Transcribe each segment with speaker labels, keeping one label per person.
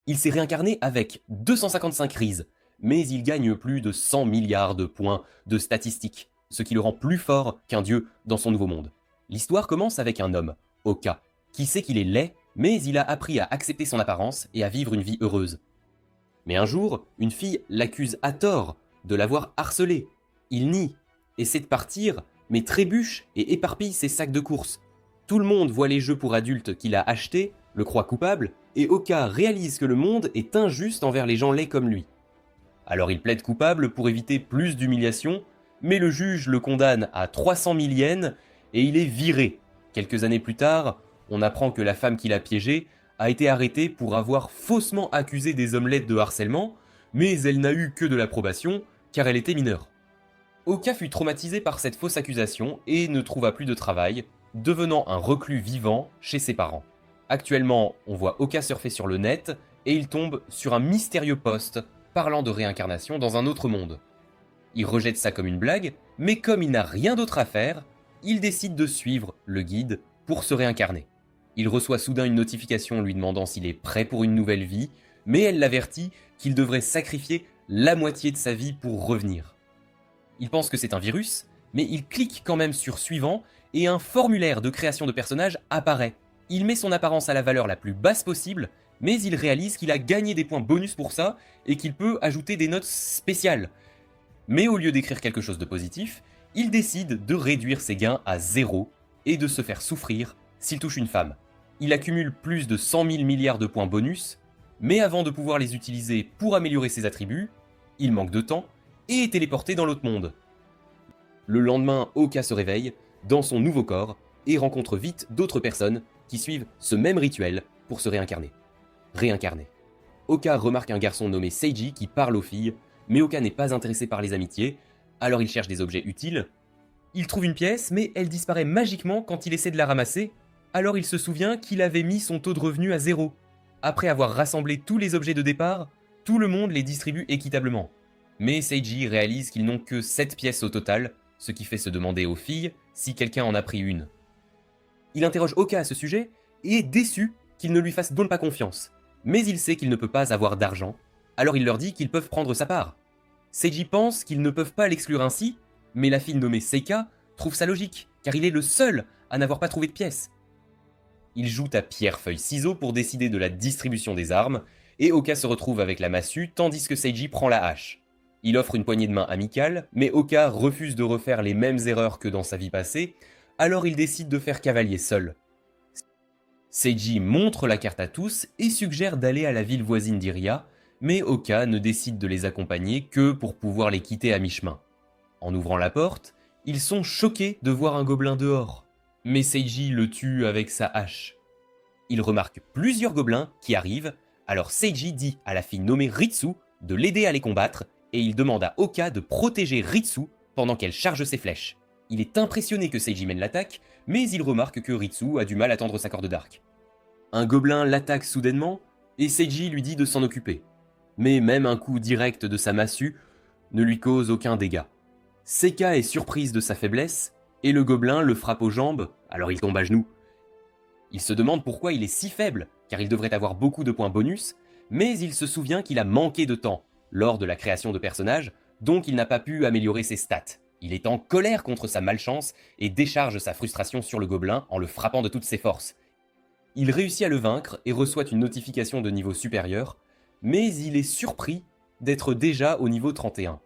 Speaker 1: Il s'est réincarné avec 255 rises, mais il gagne plus de 100 milliards de points de statistiques, ce qui le rend plus fort qu'un dieu dans son nouveau monde. L'histoire commence avec un homme, Oka, qui sait qu'il est laid, mais il a appris à accepter son apparence et à vivre une vie heureuse. Mais un jour, une fille l'accuse à tort de l'avoir harcelé. Il nie, essaie de partir, mais trébuche et éparpille ses sacs de courses. Tout le monde voit les jeux pour adultes qu'il a achetés, le croit coupable, et Oka réalise que le monde est injuste envers les gens laids comme lui. Alors il plaide coupable pour éviter plus d'humiliation, mais le juge le condamne à 300 000 yens et il est viré. Quelques années plus tard, on apprend que la femme qu'il a piégée a été arrêtée pour avoir faussement accusé des omelettes de harcèlement, mais elle n'a eu que de l'approbation car elle était mineure. Oka fut traumatisé par cette fausse accusation et ne trouva plus de travail, devenant un reclus vivant chez ses parents. Actuellement, on voit Oka surfer sur le net et il tombe sur un mystérieux post parlant de réincarnation dans un autre monde. Il rejette ça comme une blague, mais comme il n'a rien d'autre à faire, il décide de suivre le guide pour se réincarner. Il reçoit soudain une notification lui demandant s'il est prêt pour une nouvelle vie, mais elle l'avertit qu'il devrait sacrifier la moitié de sa vie pour revenir. Il pense que c'est un virus, mais il clique quand même sur suivant et un formulaire de création de personnage apparaît. Il met son apparence à la valeur la plus basse possible, mais il réalise qu'il a gagné des points bonus pour ça et qu'il peut ajouter des notes spéciales. Mais au lieu d'écrire quelque chose de positif, il décide de réduire ses gains à 0 et de se faire souffrir s'il touche une femme. Il accumule plus de 100 000 milliards de points bonus, mais avant de pouvoir les utiliser pour améliorer ses attributs, il manque de temps et est téléporté dans l'autre monde. Le lendemain, Oka se réveille dans son nouveau corps et rencontre vite d'autres personnes qui suivent ce même rituel pour se réincarner. Oka remarque un garçon nommé Seiji qui parle aux filles, mais Oka n'est pas intéressé par les amitiés, alors il cherche des objets utiles. Il trouve une pièce, mais elle disparaît magiquement quand il essaie de la ramasser, alors il se souvient qu'il avait mis son taux de revenu à 0. Après avoir rassemblé tous les objets de départ, tout le monde les distribue équitablement. Mais Seiji réalise qu'ils n'ont que 7 pièces au total, ce qui fait se demander aux filles si quelqu'un en a pris une. Il interroge Oka à ce sujet et est déçu qu'ils ne lui fassent donc pas confiance. Mais il sait qu'il ne peut pas avoir d'argent, alors il leur dit qu'ils peuvent prendre sa part. Seiji pense qu'ils ne peuvent pas l'exclure ainsi, mais la fille nommée Seika trouve ça logique, car il est le seul à n'avoir pas trouvé de pièces. Il joue à pierre-feuille-ciseaux pour décider de la distribution des armes, et Oka se retrouve avec la massue tandis que Seiji prend la hache. Il offre une poignée de main amicale, mais Oka refuse de refaire les mêmes erreurs que dans sa vie passée, alors il décide de faire cavalier seul. Seiji montre la carte à tous et suggère d'aller à la ville voisine d'Iria, mais Oka ne décide de les accompagner que pour pouvoir les quitter à mi-chemin. En ouvrant la porte, ils sont choqués de voir un gobelin dehors, mais Seiji le tue avec sa hache. Il remarque plusieurs gobelins qui arrivent, alors Seiji dit à la fille nommée Ritsu de l'aider à les combattre et il demande à Oka de protéger Ritsu pendant qu'elle charge ses flèches. Il est impressionné que Seiji mène l'attaque, mais il remarque que Ritsu a du mal à tendre sa corde d'arc. Un gobelin l'attaque soudainement et Seiji lui dit de s'en occuper. Mais même un coup direct de sa massue ne lui cause aucun dégât. Seika est surprise de sa faiblesse et le gobelin le frappe aux jambes, alors il tombe à genoux. Il se demande pourquoi il est si faible, car il devrait avoir beaucoup de points bonus, mais il se souvient qu'il a manqué de temps lors de la création de personnages, donc il n'a pas pu améliorer ses stats. Il est en colère contre sa malchance et décharge sa frustration sur le gobelin en le frappant de toutes ses forces. Il réussit à le vaincre et reçoit une notification de niveau supérieur, mais il est surpris d'être déjà au niveau 31.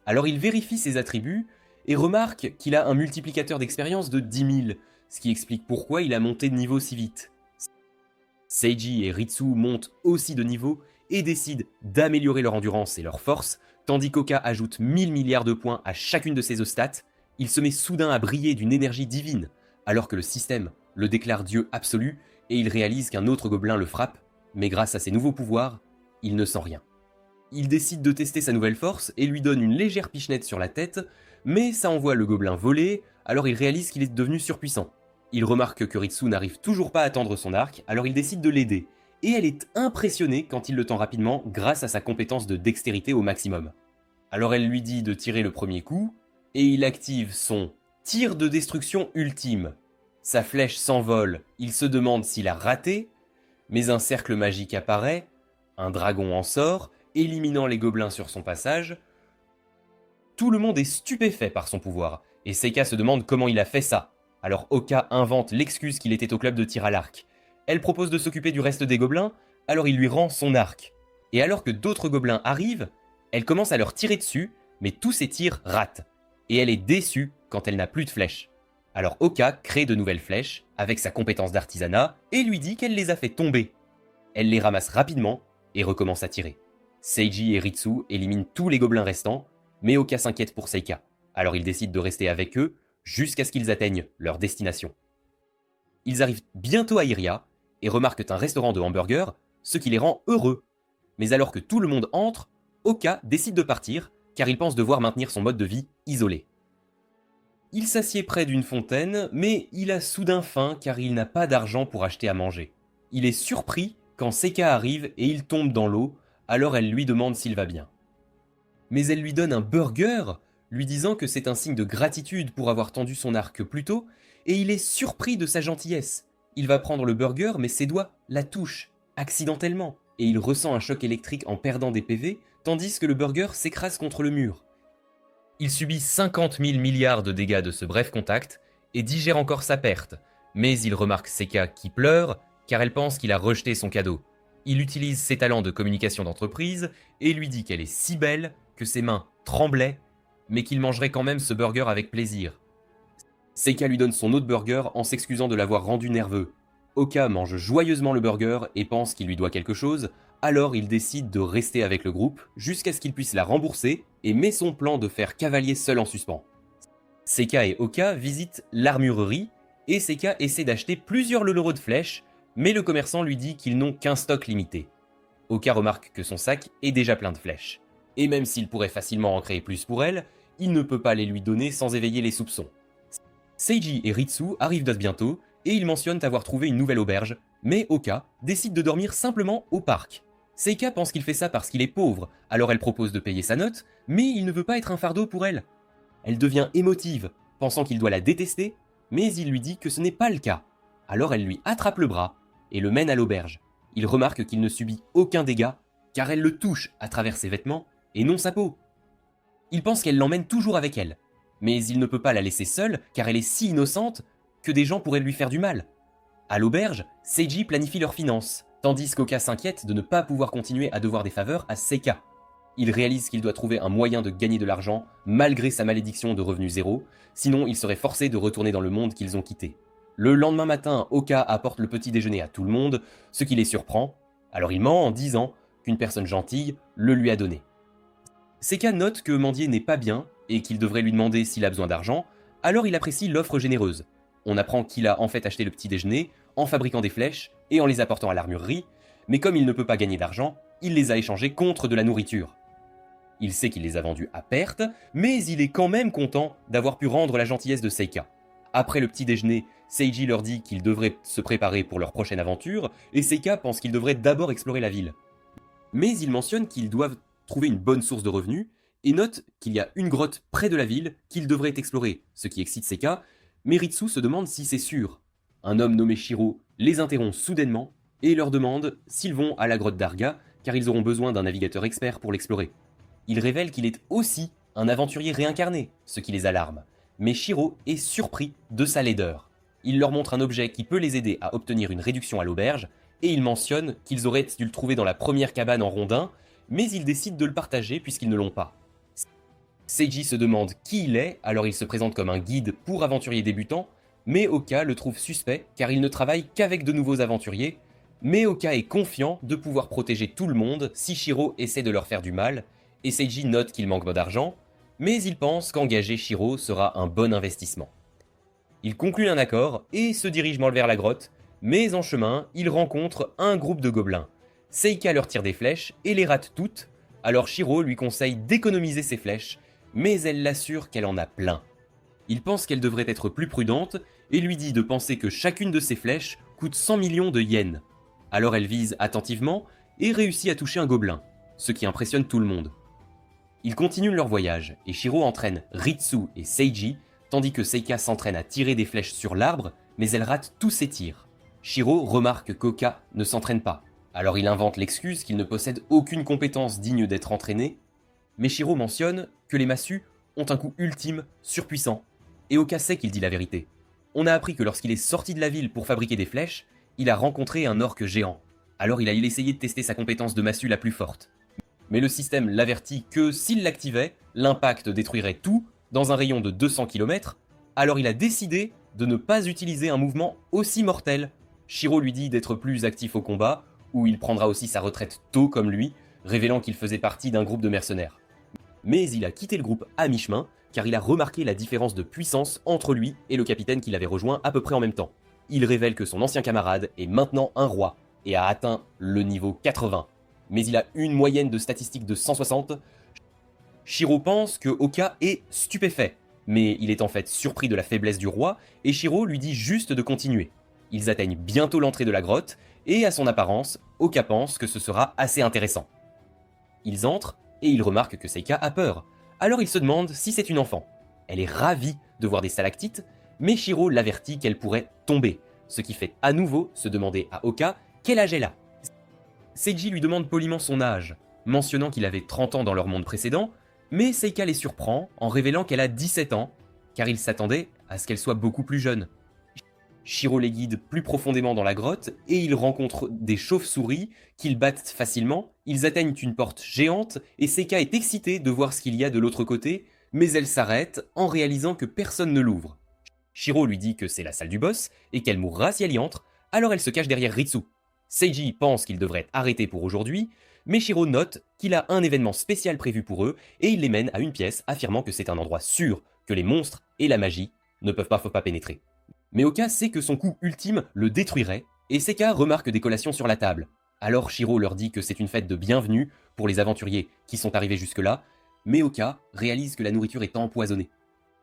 Speaker 1: Alors il vérifie ses attributs et remarque qu'il a un multiplicateur d'expérience de 10 000, ce qui explique pourquoi il a monté de niveau si vite. Seiji et Ritsu montent aussi de niveau et décident d'améliorer leur endurance et leur force, tandis qu'Oka ajoute 1000 milliards de points à chacune de ses stats. Il se met soudain à briller d'une énergie divine, alors que le système le déclare dieu absolu et il réalise qu'un autre gobelin le frappe, mais grâce à ses nouveaux pouvoirs, il ne sent rien. Il décide de tester sa nouvelle force et lui donne une légère pichenette sur la tête, mais ça envoie le gobelin voler, alors il réalise qu'il est devenu surpuissant. Il remarque que Ritsu n'arrive toujours pas à tendre son arc, alors il décide de l'aider, et elle est impressionnée quand il le tend rapidement grâce à sa compétence de dextérité au maximum. Alors elle lui dit de tirer le premier coup, et il active son tir de destruction ultime. Sa flèche s'envole, il se demande s'il a raté, mais un cercle magique apparaît, Un dragon en sort, éliminant les gobelins sur son passage. Tout le monde est stupéfait par son pouvoir, et Seika se demande comment il a fait ça. Alors Oka invente l'excuse qu'il était au club de tir à l'arc. Elle propose de s'occuper du reste des gobelins, alors il lui rend son arc. Et alors que d'autres gobelins arrivent, elle commence à leur tirer dessus, mais tous ses tirs ratent. Et elle est déçue quand elle n'a plus de flèches. Alors Oka crée de nouvelles flèches, avec sa compétence d'artisanat, et lui dit qu'elle les a fait tomber. Elle les ramasse rapidement, et recommence à tirer. Seiji et Ritsu éliminent tous les gobelins restants, mais Oka s'inquiète pour Seika. Alors il décide de rester avec eux, jusqu'à ce qu'ils atteignent leur destination. Ils arrivent bientôt à Iria, et remarquent un restaurant de hamburgers, ce qui les rend heureux. Mais alors que tout le monde entre, Oka décide de partir, car il pense devoir maintenir son mode de vie isolé. Il s'assied près d'une fontaine, mais il a soudain faim car il n'a pas d'argent pour acheter à manger. Il est surpris quand Seika arrive et il tombe dans l'eau, alors elle lui demande s'il va bien. Mais elle lui donne un burger, lui disant que c'est un signe de gratitude pour avoir tendu son arc plus tôt, et il est surpris de sa gentillesse. Il va prendre le burger, mais ses doigts la touchent, accidentellement, et il ressent un choc électrique en perdant des PV, tandis que le burger s'écrase contre le mur. Il subit 50 000 milliards de dégâts de ce bref contact, et digère encore sa perte, mais il remarque Seika qui pleure, car elle pense qu'il a rejeté son cadeau. Il utilise ses talents de communication d'entreprise, et lui dit qu'elle est si belle que ses mains tremblaient, mais qu'il mangerait quand même ce burger avec plaisir. Seika lui donne son autre burger en s'excusant de l'avoir rendu nerveux. Oka mange joyeusement le burger et pense qu'il lui doit quelque chose, alors il décide de rester avec le groupe jusqu'à ce qu'il puisse la rembourser et met son plan de faire cavalier seul en suspens. Seika et Oka visitent l'armurerie et Seika essaie d'acheter plusieurs leleuros de flèches, mais le commerçant lui dit qu'ils n'ont qu'un stock limité. Oka remarque que son sac est déjà plein de flèches. Et même s'il pourrait facilement en créer plus pour elle, il ne peut pas les lui donner sans éveiller les soupçons. Seiji et Ritsu arrivent bientôt, et ils mentionnent avoir trouvé une nouvelle auberge, mais Oka décide de dormir simplement au parc. Seika pense qu'il fait ça parce qu'il est pauvre, alors elle propose de payer sa note, mais il ne veut pas être un fardeau pour elle. Elle devient émotive, pensant qu'il doit la détester, mais il lui dit que ce n'est pas le cas. Alors elle lui attrape le bras, et le mène à l'auberge. Il remarque qu'il ne subit aucun dégât, car elle le touche à travers ses vêtements, et non sa peau. Il pense qu'elle l'emmène toujours avec elle, mais il ne peut pas la laisser seule car elle est si innocente que des gens pourraient lui faire du mal. À l'auberge, Seiji planifie leurs finances, tandis qu'Oka s'inquiète de ne pas pouvoir continuer à devoir des faveurs à Seika. Il réalise qu'il doit trouver un moyen de gagner de l'argent malgré sa malédiction de revenu zéro, sinon il serait forcé de retourner dans le monde qu'ils ont quitté. Le lendemain matin, Oka apporte le petit déjeuner à tout le monde, ce qui les surprend, alors il ment en disant qu'une personne gentille le lui a donné. Seika note que mendier n'est pas bien et qu'il devrait lui demander s'il a besoin d'argent, alors il apprécie l'offre généreuse. On apprend qu'il a en fait acheté le petit déjeuner en fabriquant des flèches et en les apportant à l'armurerie, mais comme il ne peut pas gagner d'argent, il les a échangés contre de la nourriture. Il sait qu'il les a vendus à perte, mais il est quand même content d'avoir pu rendre la gentillesse de Seika. Après le petit déjeuner, Seiji leur dit qu'ils devraient se préparer pour leur prochaine aventure, et Seika pense qu'ils devraient d'abord explorer la ville. Mais il mentionne qu'ils doivent trouver une bonne source de revenus, et note qu'il y a une grotte près de la ville qu'ils devraient explorer, ce qui excite Seika, mais Ritsu se demande si c'est sûr. Un homme nommé Shiro les interrompt soudainement et leur demande s'ils vont à la grotte d'Arga, car ils auront besoin d'un navigateur expert pour l'explorer. Il révèle qu'il est aussi un aventurier réincarné, ce qui les alarme, mais Shiro est surpris de sa laideur. Il leur montre un objet qui peut les aider à obtenir une réduction à l'auberge, et il mentionne qu'ils auraient dû le trouver dans la première cabane en rondin, mais ils décident de le partager puisqu'ils ne l'ont pas. Seiji se demande qui il est, alors il se présente comme un guide pour aventuriers débutants, mais Oka le trouve suspect car il ne travaille qu'avec de nouveaux aventuriers, mais Oka est confiant de pouvoir protéger tout le monde si Shiro essaie de leur faire du mal, et Seiji note qu'il manque d'argent, mais il pense qu'engager Shiro sera un bon investissement. Il conclut un accord et se dirige vers la grotte, mais en chemin, il rencontre un groupe de gobelins. Seika leur tire des flèches et les rate toutes, alors Shiro lui conseille d'économiser ses flèches, mais elle l'assure qu'elle en a plein. Il pense qu'elle devrait être plus prudente et lui dit de penser que chacune de ses flèches coûte 100 millions de yens. Alors elle vise attentivement et réussit à toucher un gobelin, ce qui impressionne tout le monde. Ils continuent leur voyage et Shiro entraîne Ritsu et Seiji, tandis que Seika s'entraîne à tirer des flèches sur l'arbre, mais elle rate tous ses tirs. Shiro remarque qu'Oka ne s'entraîne pas, Alors il invente l'excuse qu'il ne possède aucune compétence digne d'être entraîné, mais Shiro mentionne que les massues ont un coup ultime, surpuissant, et Oka sait qu'il dit la vérité. On a appris que lorsqu'il est sorti de la ville pour fabriquer des flèches, il a rencontré un orque géant. Alors il a essayé de tester sa compétence de massue la plus forte. Mais le système l'avertit que s'il l'activait, l'impact détruirait tout dans un rayon de 200 km, alors il a décidé de ne pas utiliser un mouvement aussi mortel. Shiro lui dit d'être plus actif au combat, où il prendra aussi sa retraite tôt comme lui, révélant qu'il faisait partie d'un groupe de mercenaires. Mais il a quitté le groupe à mi-chemin, car il a remarqué la différence de puissance entre lui et le capitaine qui l'avait rejoint à peu près en même temps. Il révèle que son ancien camarade est maintenant un roi, et a atteint le niveau 80. Mais il a une moyenne de statistiques de 160. Shiro pense que Oka est stupéfait, mais il est en fait surpris de la faiblesse du roi, et Shiro lui dit juste de continuer. Ils atteignent bientôt l'entrée de la grotte, et à son apparence, Oka pense que ce sera assez intéressant. Ils entrent, et ils remarquent que Seika a peur. Alors il se demande si c'est une enfant. Elle est ravie de voir des stalactites, mais Shiro l'avertit qu'elle pourrait tomber, ce qui fait à nouveau se demander à Oka quel âge elle a. Seiji lui demande poliment son âge, mentionnant qu'il avait 30 ans dans leur monde précédent, mais Seika les surprend en révélant qu'elle a 17 ans, car il s'attendait à ce qu'elle soit beaucoup plus jeune. Shiro les guide plus profondément dans la grotte et ils rencontrent des chauves-souris qu'ils battent facilement. Ils atteignent une porte géante et Seika est excitée de voir ce qu'il y a de l'autre côté, mais elle s'arrête en réalisant que personne ne l'ouvre. Shiro lui dit que c'est la salle du boss et qu'elle mourra si elle y entre, alors elle se cache derrière Ritsu. Seiji pense qu'il devrait être arrêté pour aujourd'hui, mais Shiro note qu'il a un événement spécial prévu pour eux et il les mène à une pièce affirmant que c'est un endroit sûr, que les monstres et la magie ne peuvent pas pénétrer. Mais Oka sait que son coup ultime le détruirait, et Seika remarque des collations sur la table. Alors Shiro leur dit que c'est une fête de bienvenue pour les aventuriers qui sont arrivés jusque-là, mais Oka réalise que la nourriture est empoisonnée.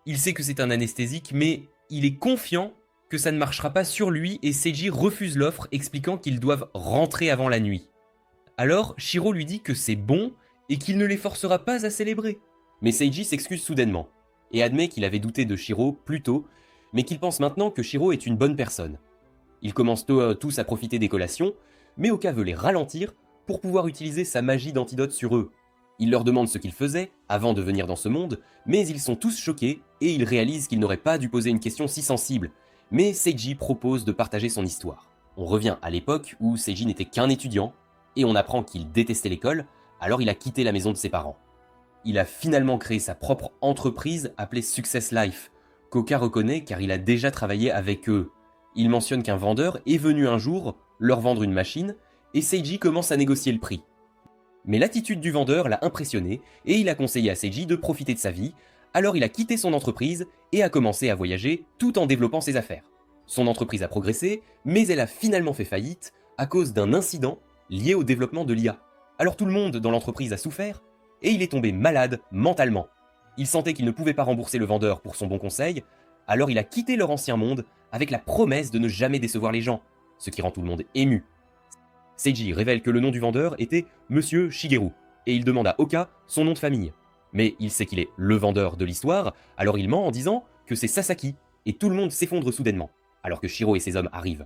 Speaker 1: Il sait que c'est un anesthésique, mais il est confiant que ça ne marchera pas sur lui et Seiji refuse l'offre expliquant qu'ils doivent rentrer avant la nuit. Alors Shiro lui dit que c'est bon et qu'il ne les forcera pas à célébrer. Mais Seiji s'excuse soudainement et admet qu'il avait douté de Shiro plus tôt, mais qu'il pense maintenant que Shiro est une bonne personne. Ils commencent tous à profiter des collations, mais Oka veut les ralentir pour pouvoir utiliser sa magie d'antidote sur eux. Il leur demande ce qu'ils faisaient avant de venir dans ce monde, mais ils sont tous choqués et ils réalisent qu'ils n'auraient pas dû poser une question si sensible. Mais Seiji propose de partager son histoire. On revient à l'époque où Seiji n'était qu'un étudiant, et on apprend qu'il détestait l'école, alors il a quitté la maison de ses parents. Il a finalement créé sa propre entreprise appelée Success Life, qu'Oka reconnaît car il a déjà travaillé avec eux. Il mentionne qu'un vendeur est venu un jour leur vendre une machine, et Seiji commence à négocier le prix. Mais l'attitude du vendeur l'a impressionné, et il a conseillé à Seiji de profiter de sa vie, alors il a quitté son entreprise et a commencé à voyager tout en développant ses affaires. Son entreprise a progressé, mais elle a finalement fait faillite à cause d'un incident lié au développement de l'IA. Alors tout le monde dans l'entreprise a souffert, et il est tombé malade mentalement. Il sentait qu'il ne pouvait pas rembourser le vendeur pour son bon conseil, alors il a quitté leur ancien monde avec la promesse de ne jamais décevoir les gens, ce qui rend tout le monde ému. Seiji révèle que le nom du vendeur était Monsieur Shigeru, et il demande à Oka son nom de famille. Mais il sait qu'il est le vendeur de l'histoire, alors il ment en disant que c'est Sasaki, et tout le monde s'effondre soudainement, alors que Shiro et ses hommes arrivent.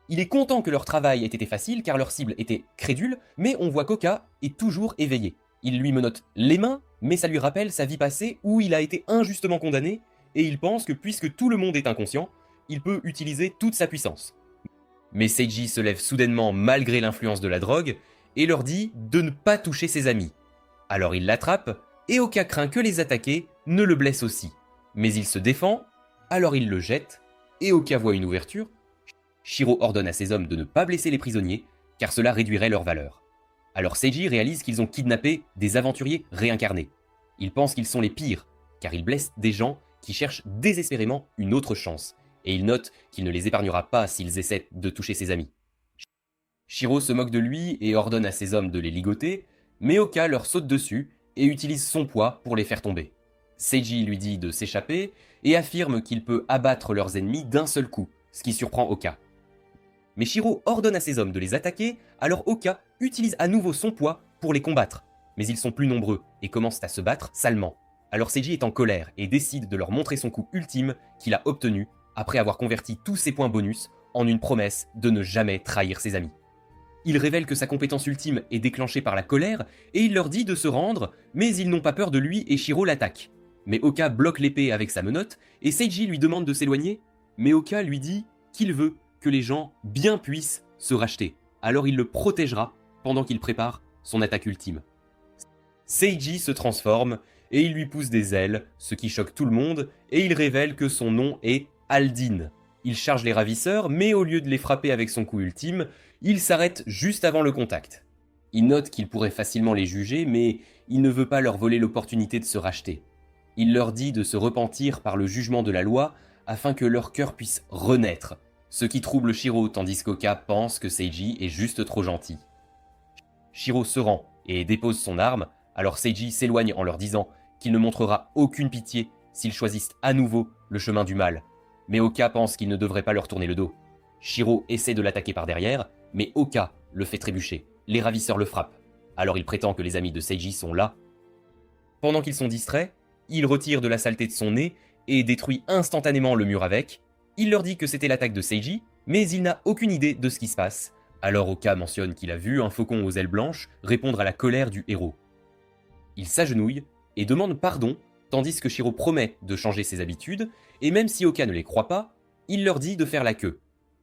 Speaker 1: Il est content que leur travail ait été facile car leur cible était crédule, mais on voit qu'Oka est toujours éveillé. Il lui menotte les mains, mais ça lui rappelle sa vie passée où il a été injustement condamné, et il pense que puisque tout le monde est inconscient, il peut utiliser toute sa puissance. Mais Seiji se lève soudainement malgré l'influence de la drogue, et leur dit de ne pas toucher ses amis. Alors il l'attrape, et Oka craint que les attaquer ne le blessent aussi. Mais il se défend, alors il le jette, et Oka voit une ouverture. Shiro ordonne à ses hommes de ne pas blesser les prisonniers, car cela réduirait leur valeur. Alors Seiji réalise qu'ils ont kidnappé des aventuriers réincarnés. Il pense qu'ils sont les pires, car ils blessent des gens qui cherchent désespérément une autre chance, et il note qu'il ne les épargnera pas s'ils essaient de toucher ses amis. Shiro se moque de lui et ordonne à ses hommes de les ligoter, mais Oka leur saute dessus et utilise son poids pour les faire tomber. Seiji lui dit de s'échapper et affirme qu'il peut abattre leurs ennemis d'un seul coup, ce qui surprend Oka. Mais Shiro ordonne à ses hommes de les attaquer, alors Oka utilise à nouveau son poids pour les combattre. Mais ils sont plus nombreux et commencent à se battre salement. Alors Seiji est en colère et décide de leur montrer son coup ultime qu'il a obtenu après avoir converti tous ses points bonus en une promesse de ne jamais trahir ses amis. Il révèle que sa compétence ultime est déclenchée par la colère et il leur dit de se rendre, mais ils n'ont pas peur de lui et Shiro l'attaque. Mais Oka bloque l'épée avec sa menotte et Seiji lui demande de s'éloigner, mais Oka lui dit qu'il veut que les gens bien puissent se racheter. Alors il le protégera pendant qu'il prépare son attaque ultime. Seiji se transforme et il lui pousse des ailes, ce qui choque tout le monde, et il révèle que son nom est Aldin. Il charge les ravisseurs, mais au lieu de les frapper avec son coup ultime, il s'arrête juste avant le contact. Il note qu'il pourrait facilement les juger, mais il ne veut pas leur voler l'opportunité de se racheter. Il leur dit de se repentir par le jugement de la loi afin que leur cœur puisse renaître, ce qui trouble Shiro tandis qu'Oka pense que Seiji est juste trop gentil. Shiro se rend et dépose son arme, alors Seiji s'éloigne en leur disant qu'il ne montrera aucune pitié s'ils choisissent à nouveau le chemin du mal. Mais Oka pense qu'il ne devrait pas leur tourner le dos. Shiro essaie de l'attaquer par derrière, mais Oka le fait trébucher. Les ravisseurs le frappent. Alors il prétend que les amis de Seiji sont là. Pendant qu'ils sont distraits, il retire de la saleté de son nez et détruit instantanément le mur avec. Il leur dit que c'était l'attaque de Seiji, mais il n'a aucune idée de ce qui se passe. Alors Oka mentionne qu'il a vu un faucon aux ailes blanches répondre à la colère du héros. Il s'agenouille et demande pardon, tandis que Shiro promet de changer ses habitudes, et même si Oka ne les croit pas, il leur dit de faire la queue.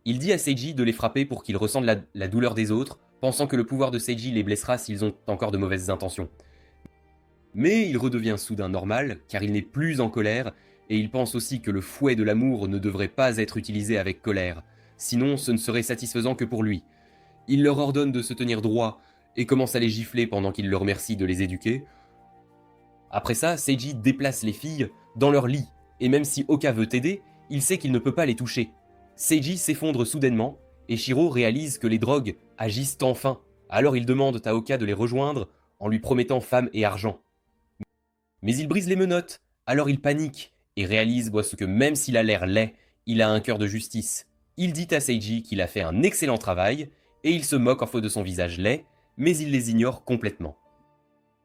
Speaker 1: Il dit à Seiji de les frapper pour qu'ils ressentent la douleur des autres, pensant que le pouvoir de Seiji les blessera s'ils ont encore de mauvaises intentions. Mais il redevient soudain normal, car il n'est plus en colère, et il pense aussi que le fouet de l'amour ne devrait pas être utilisé avec colère, sinon ce ne serait satisfaisant que pour lui. Il leur ordonne de se tenir droit, et commence à les gifler pendant qu'il leur remercie de les éduquer. Après ça, Seiji déplace les filles dans leur lit, et même si Oka veut aider, il sait qu'il ne peut pas les toucher. Seiji s'effondre soudainement, et Shiro réalise que les drogues agissent enfin, alors il demande à Oka de les rejoindre en lui promettant femme et argent. Mais il brise les menottes, alors il panique, et réalise que même s'il a l'air laid, il a un cœur de justice. Il dit à Seiji qu'il a fait un excellent travail, et il se moque en faute de son visage laid, mais il les ignore complètement.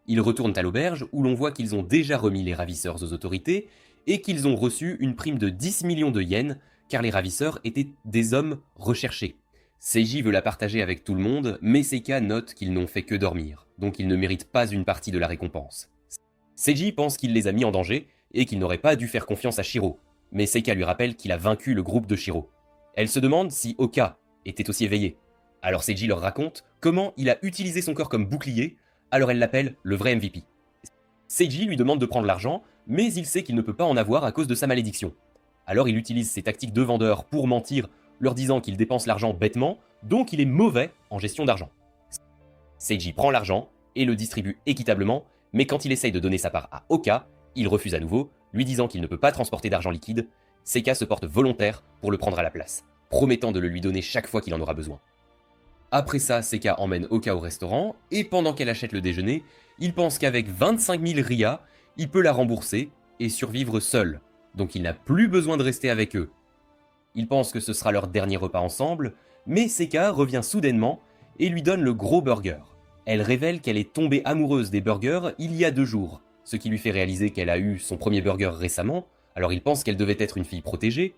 Speaker 1: Ils retournent à l'auberge où l'on voit qu'ils ont déjà remis les ravisseurs aux autorités et qu'ils ont reçu une prime de 10 millions de yens car les ravisseurs étaient des hommes recherchés. Seiji veut la partager avec tout le monde, mais Seika note qu'ils n'ont fait que dormir, donc ils ne méritent pas une partie de la récompense. Seiji pense qu'il les a mis en danger et qu'il n'aurait pas dû faire confiance à Shiro, mais Seika lui rappelle qu'il a vaincu le groupe de Shiro. Elle se demande si Oka était aussi éveillé. Alors Seiji leur raconte comment il a utilisé son corps comme bouclier, alors elle l'appelle le vrai MVP. Seiji lui demande de prendre l'argent, mais il sait qu'il ne peut pas en avoir à cause de sa malédiction. Alors il utilise ses tactiques de vendeur pour mentir, leur disant qu'il dépense l'argent bêtement, donc il est mauvais en gestion d'argent. Seiji prend l'argent et le distribue équitablement, mais quand il essaye de donner sa part à Oka, il refuse à nouveau, lui disant qu'il ne peut pas transporter d'argent liquide. Seika se porte volontaire pour le prendre à la place, promettant de le lui donner chaque fois qu'il en aura besoin. Après ça, Seika emmène Oka au restaurant, et pendant qu'elle achète le déjeuner, il pense qu'avec 25 000 ria, il peut la rembourser et survivre seul, donc il n'a plus besoin de rester avec eux. Il pense que ce sera leur dernier repas ensemble, mais Seika revient soudainement et lui donne le gros burger. Elle révèle qu'elle est tombée amoureuse des burgers il y a 2 jours, ce qui lui fait réaliser qu'elle a eu son premier burger récemment, alors il pense qu'elle devait être une fille protégée.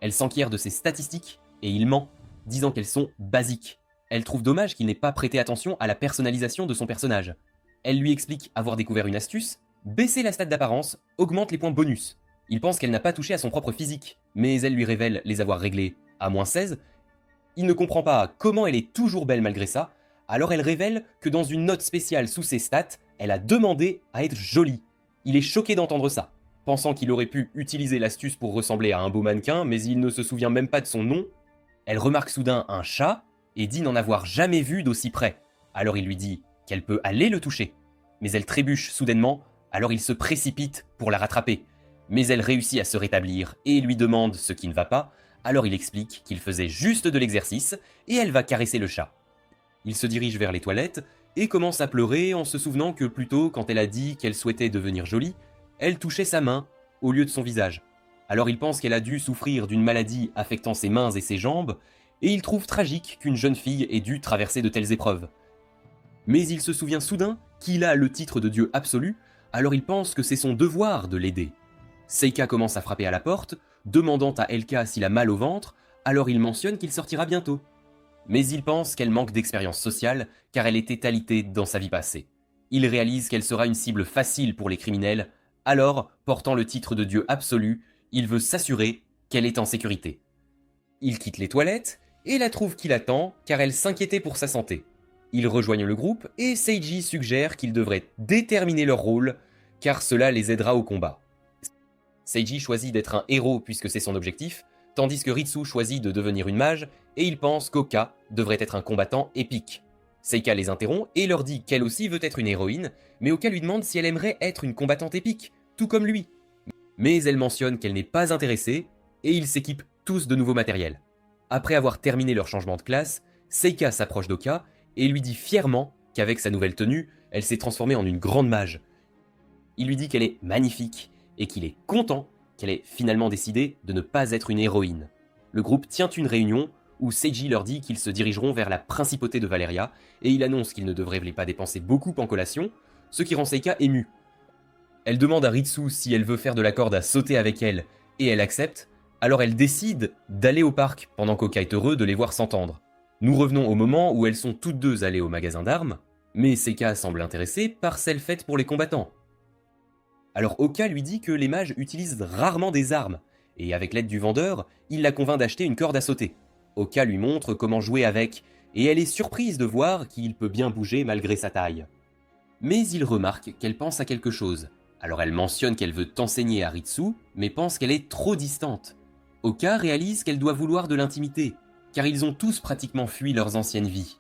Speaker 1: Elle s'enquiert de ses statistiques et il ment, disant qu'elles sont basiques. Elle trouve dommage qu'il n'ait pas prêté attention à la personnalisation de son personnage. Elle lui explique avoir découvert une astuce, baisser la stat d'apparence augmente les points bonus. Il pense qu'elle n'a pas touché à son propre physique, mais elle lui révèle les avoir réglés à -16. Il ne comprend pas comment elle est toujours belle malgré ça, alors elle révèle que dans une note spéciale sous ses stats, elle a demandé à être jolie. Il est choqué d'entendre ça, pensant qu'il aurait pu utiliser l'astuce pour ressembler à un beau mannequin, mais il ne se souvient même pas de son nom. Elle remarque soudain un chat et dit n'en avoir jamais vu d'aussi près. Alors il lui dit qu'elle peut aller le toucher. Mais elle trébuche soudainement, alors il se précipite pour la rattraper. Mais elle réussit à se rétablir et lui demande ce qui ne va pas, alors il explique qu'il faisait juste de l'exercice et elle va caresser le chat. Il se dirige vers les toilettes et commence à pleurer en se souvenant que plus tôt, quand elle a dit qu'elle souhaitait devenir jolie, elle touchait sa main au lieu de son visage. Alors il pense qu'elle a dû souffrir d'une maladie affectant ses mains et ses jambes, et il trouve tragique qu'une jeune fille ait dû traverser de telles épreuves. Mais il se souvient soudain qu'il a le titre de dieu absolu, alors il pense que c'est son devoir de l'aider. Seika commence à frapper à la porte, demandant à Elka s'il a mal au ventre, alors il mentionne qu'il sortira bientôt. Mais il pense qu'elle manque d'expérience sociale car elle était alitée dans sa vie passée. Il réalise qu'elle sera une cible facile pour les criminels, alors, portant le titre de dieu absolu, il veut s'assurer qu'elle est en sécurité. Il quitte les toilettes et la trouve qui l'attend car elle s'inquiétait pour sa santé. Ils rejoignent le groupe et Seiji suggère qu'ils devraient déterminer leur rôle car cela les aidera au combat. Seiji choisit d'être un héros puisque c'est son objectif, tandis que Ritsu choisit de devenir une mage et il pense qu'Oka devrait être un combattant épique. Seika les interrompt et leur dit qu'elle aussi veut être une héroïne, mais Oka lui demande si elle aimerait être une combattante épique, tout comme lui. Mais elle mentionne qu'elle n'est pas intéressée et ils s'équipent tous de nouveaux matériels. Après avoir terminé leur changement de classe, Seika s'approche d'Oka et lui dit fièrement qu'avec sa nouvelle tenue, elle s'est transformée en une grande mage. Il lui dit qu'elle est magnifique et qu'il est content qu'elle ait finalement décidé de ne pas être une héroïne. Le groupe tient une réunion où Seiji leur dit qu'ils se dirigeront vers la principauté de Valeria et il annonce qu'ils ne devraient pas dépenser beaucoup en collation, ce qui rend Seika émue. Elle demande à Ritsu si elle veut faire de la corde à sauter avec elle et elle accepte, alors elle décide d'aller au parc pendant qu'Oka est heureux de les voir s'entendre. Nous revenons au moment où elles sont toutes deux allées au magasin d'armes, mais Seika semble intéressée par celle faite pour les combattants. Alors Oka lui dit que les mages utilisent rarement des armes, et avec l'aide du vendeur, il la convainc d'acheter une corde à sauter. Oka lui montre comment jouer avec, et elle est surprise de voir qu'il peut bien bouger malgré sa taille. Mais il remarque qu'elle pense à quelque chose, alors elle mentionne qu'elle veut enseigner à Ritsu, mais pense qu'elle est trop distante. Oka réalise qu'elle doit vouloir de l'intimité, car ils ont tous pratiquement fui leurs anciennes vies.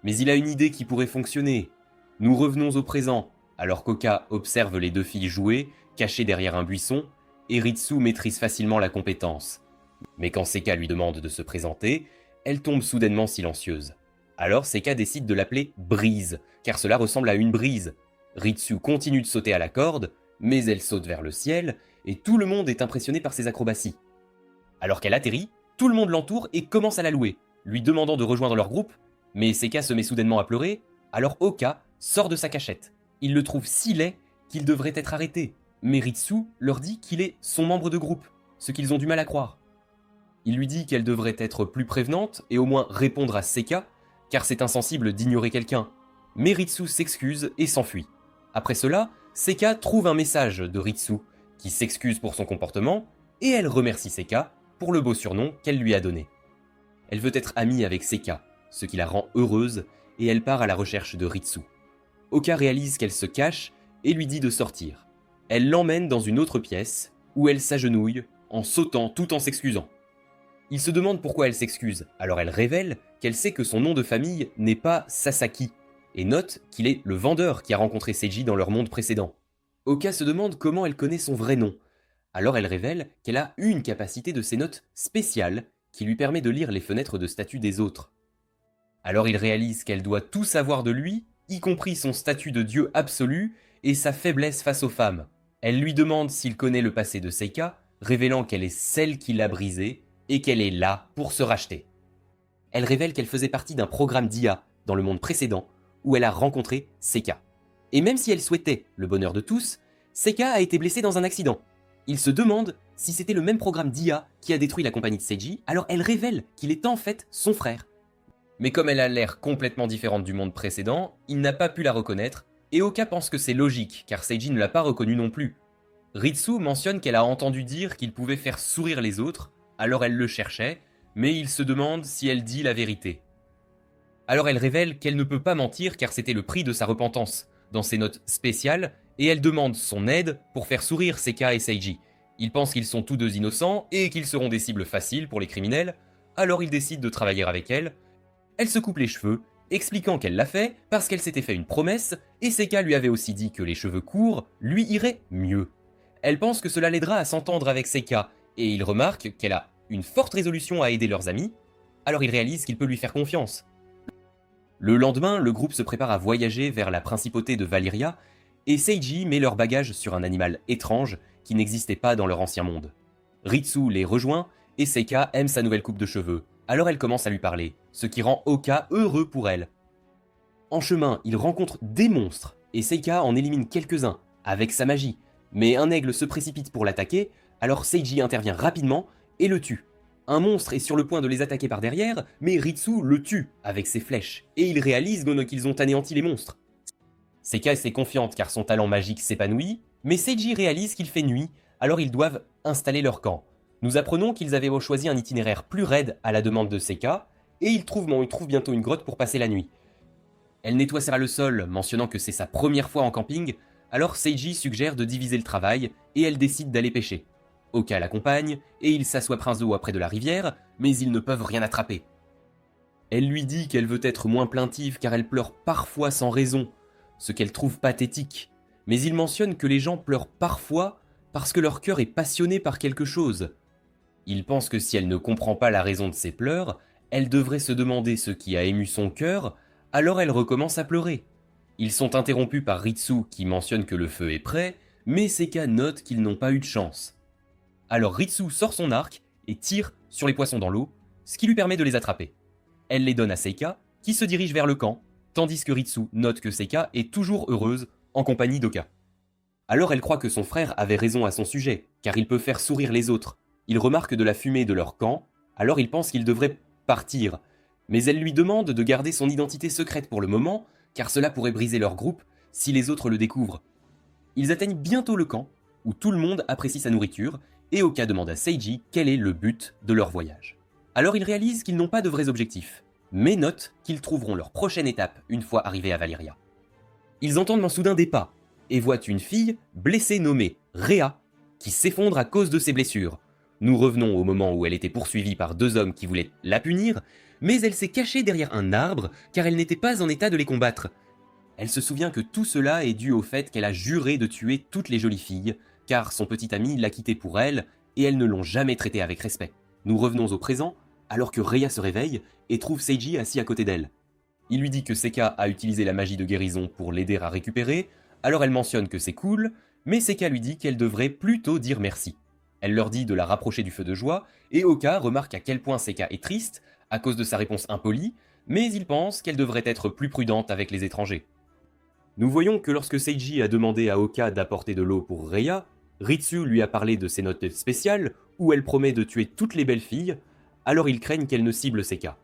Speaker 1: Mais il a une idée qui pourrait fonctionner. Nous revenons au présent, alors qu'Oka observe les deux filles jouer, cachées derrière un buisson, et Ritsu maîtrise facilement la compétence. Mais quand Seika lui demande de se présenter, elle tombe soudainement silencieuse. Alors Seika décide de l'appeler Brise, car cela ressemble à une brise. Ritsu continue de sauter à la corde, mais elle saute vers le ciel, et tout le monde est impressionné par ses acrobaties. Alors qu'elle atterrit, tout le monde l'entoure et commence à la louer, lui demandant de rejoindre leur groupe, mais Seika se met soudainement à pleurer, alors Oka sort de sa cachette. Il le trouve si laid qu'il devrait être arrêté, mais Ritsu leur dit qu'il est son membre de groupe, ce qu'ils ont du mal à croire. Il lui dit qu'elle devrait être plus prévenante et au moins répondre à Seika, car c'est insensible d'ignorer quelqu'un. Mais Ritsu s'excuse et s'enfuit. Après cela, Seika trouve un message de Ritsu, qui s'excuse pour son comportement, et elle remercie Seika pour le beau surnom qu'elle lui a donné. Elle veut être amie avec Seika, ce qui la rend heureuse, et elle part à la recherche de Ritsu. Oka réalise qu'elle se cache et lui dit de sortir. Elle l'emmène dans une autre pièce, où elle s'agenouille, en sautant tout en s'excusant. Il se demande pourquoi elle s'excuse, alors elle révèle qu'elle sait que son nom de famille n'est pas Sasaki, et note qu'il est le vendeur qui a rencontré Seiji dans leur monde précédent. Oka se demande comment elle connaît son vrai nom, alors elle révèle qu'elle a une capacité de ses notes spéciales qui lui permet de lire les fenêtres de statut des autres. Alors il réalise qu'elle doit tout savoir de lui, y compris son statut de dieu absolu et sa faiblesse face aux femmes. Elle lui demande s'il connaît le passé de Seika, révélant qu'elle est celle qui l'a brisé et qu'elle est là pour se racheter. Elle révèle qu'elle faisait partie d'un programme d'IA dans le monde précédent où elle a rencontré Seika. Et même si elle souhaitait le bonheur de tous, Seika a été blessée dans un accident. Il se demande si c'était le même programme d'IA qui a détruit la compagnie de Seiji, alors elle révèle qu'il est en fait son frère. Mais comme elle a l'air complètement différente du monde précédent, il n'a pas pu la reconnaître, et Oka pense que c'est logique, car Seiji ne l'a pas reconnue non plus. Ritsu mentionne qu'elle a entendu dire qu'il pouvait faire sourire les autres, alors elle le cherchait, mais il se demande si elle dit la vérité. Alors elle révèle qu'elle ne peut pas mentir car c'était le prix de sa repentance, dans ses notes spéciales, et elle demande son aide pour faire sourire Seika et Seiji. Ils pensent qu'ils sont tous deux innocents et qu'ils seront des cibles faciles pour les criminels, alors ils décident de travailler avec elle. Elle se coupe les cheveux, expliquant qu'elle l'a fait parce qu'elle s'était fait une promesse, et Seika lui avait aussi dit que les cheveux courts lui iraient mieux. Elle pense que cela l'aidera à s'entendre avec Seika, et il remarque qu'elle a une forte résolution à aider leurs amis, alors il réalise qu'il peut lui faire confiance. Le lendemain, le groupe se prépare à voyager vers la principauté de Valeria, et Seiji met leurs bagages sur un animal étrange qui n'existait pas dans leur ancien monde. Ritsu les rejoint, et Seika aime sa nouvelle coupe de cheveux, alors elle commence à lui parler, ce qui rend Oka heureux pour elle. En chemin, il rencontre des monstres, et Seika en élimine quelques-uns, avec sa magie, mais un aigle se précipite pour l'attaquer, alors Seiji intervient rapidement et le tue. Un monstre est sur le point de les attaquer par derrière, mais Ritsu le tue avec ses flèches, et ils réalisent qu'ils ont anéanti les monstres. Seika est confiante car son talent magique s'épanouit, mais Seiji réalise qu'il fait nuit, alors ils doivent installer leur camp. Nous apprenons qu'ils avaient choisi un itinéraire plus raide à la demande de Seika, et ils trouvent bientôt une grotte pour passer la nuit. Elle nettoiera le sol, mentionnant que c'est sa première fois en camping, alors Seiji suggère de diviser le travail, et elle décide d'aller pêcher. Oka l'accompagne, et ils s'assoient près de la rivière, mais ils ne peuvent rien attraper. Elle lui dit qu'elle veut être moins plaintive car elle pleure parfois sans raison, ce qu'elle trouve pathétique, mais il mentionne que les gens pleurent parfois parce que leur cœur est passionné par quelque chose. Il pense que si elle ne comprend pas la raison de ses pleurs, elle devrait se demander ce qui a ému son cœur, alors elle recommence à pleurer. Ils sont interrompus par Ritsu qui mentionne que le feu est prêt, mais Seika note qu'ils n'ont pas eu de chance. Alors Ritsu sort son arc et tire sur les poissons dans l'eau, ce qui lui permet de les attraper. Elle les donne à Seika, qui se dirige vers le camp, tandis que Ritsu note que Seika est toujours heureuse en compagnie d'Oka. Alors elle croit que son frère avait raison à son sujet, car il peut faire sourire les autres. Il remarque de la fumée de leur camp, alors il pense qu'il devrait partir. Mais elle lui demande de garder son identité secrète pour le moment, car cela pourrait briser leur groupe si les autres le découvrent. Ils atteignent bientôt le camp, où tout le monde apprécie sa nourriture, et Oka demande à Seiji quel est le but de leur voyage. Alors ils réalisent qu'ils n'ont pas de vrais objectifs, mais notent qu'ils trouveront leur prochaine étape une fois arrivés à Valeria. Ils entendent soudain des pas, et voient une fille blessée nommée Rhea, qui s'effondre à cause de ses blessures. Nous revenons au moment où elle était poursuivie par deux hommes qui voulaient la punir, mais elle s'est cachée derrière un arbre car elle n'était pas en état de les combattre. Elle se souvient que tout cela est dû au fait qu'elle a juré de tuer toutes les jolies filles, car son petit ami l'a quittée pour elle, et elles ne l'ont jamais traitée avec respect. Nous revenons au présent, alors que Rhea se réveille et trouve Seiji assis à côté d'elle. Il lui dit que Seika a utilisé la magie de guérison pour l'aider à récupérer, alors elle mentionne que c'est cool, mais Seika lui dit qu'elle devrait plutôt dire merci. Elle leur dit de la rapprocher du feu de joie, et Oka remarque à quel point Seika est triste, à cause de sa réponse impolie, mais il pense qu'elle devrait être plus prudente avec les étrangers. Nous voyons que lorsque Seiji a demandé à Oka d'apporter de l'eau pour Rhea, Ritsu lui a parlé de ses notes spéciales, où elle promet de tuer toutes les belles filles, alors ils craignent qu'elle ne cible Seika.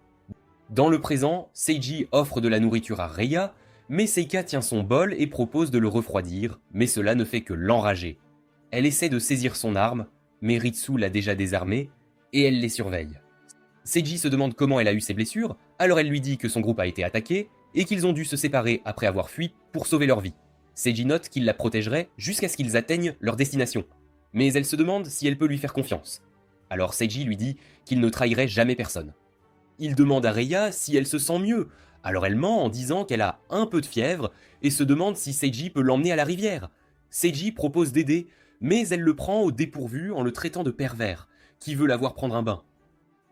Speaker 1: Dans le présent, Seiji offre de la nourriture à Rhea, mais Seika tient son bol et propose de le refroidir, mais cela ne fait que l'enrager. Elle essaie de saisir son arme, mais Ritsu l'a déjà désarmée, et elle les surveille. Seiji se demande comment elle a eu ses blessures, alors elle lui dit que son groupe a été attaqué, et qu'ils ont dû se séparer après avoir fui pour sauver leur vie. Seiji note qu'il la protégerait jusqu'à ce qu'ils atteignent leur destination, mais elle se demande si elle peut lui faire confiance. Alors Seiji lui dit qu'il ne trahirait jamais personne. Il demande à Rhea si elle se sent mieux, alors elle ment en disant qu'elle a un peu de fièvre et se demande si Seiji peut l'emmener à la rivière. Seiji propose d'aider, mais elle le prend au dépourvu en le traitant de pervers, qui veut la voir prendre un bain.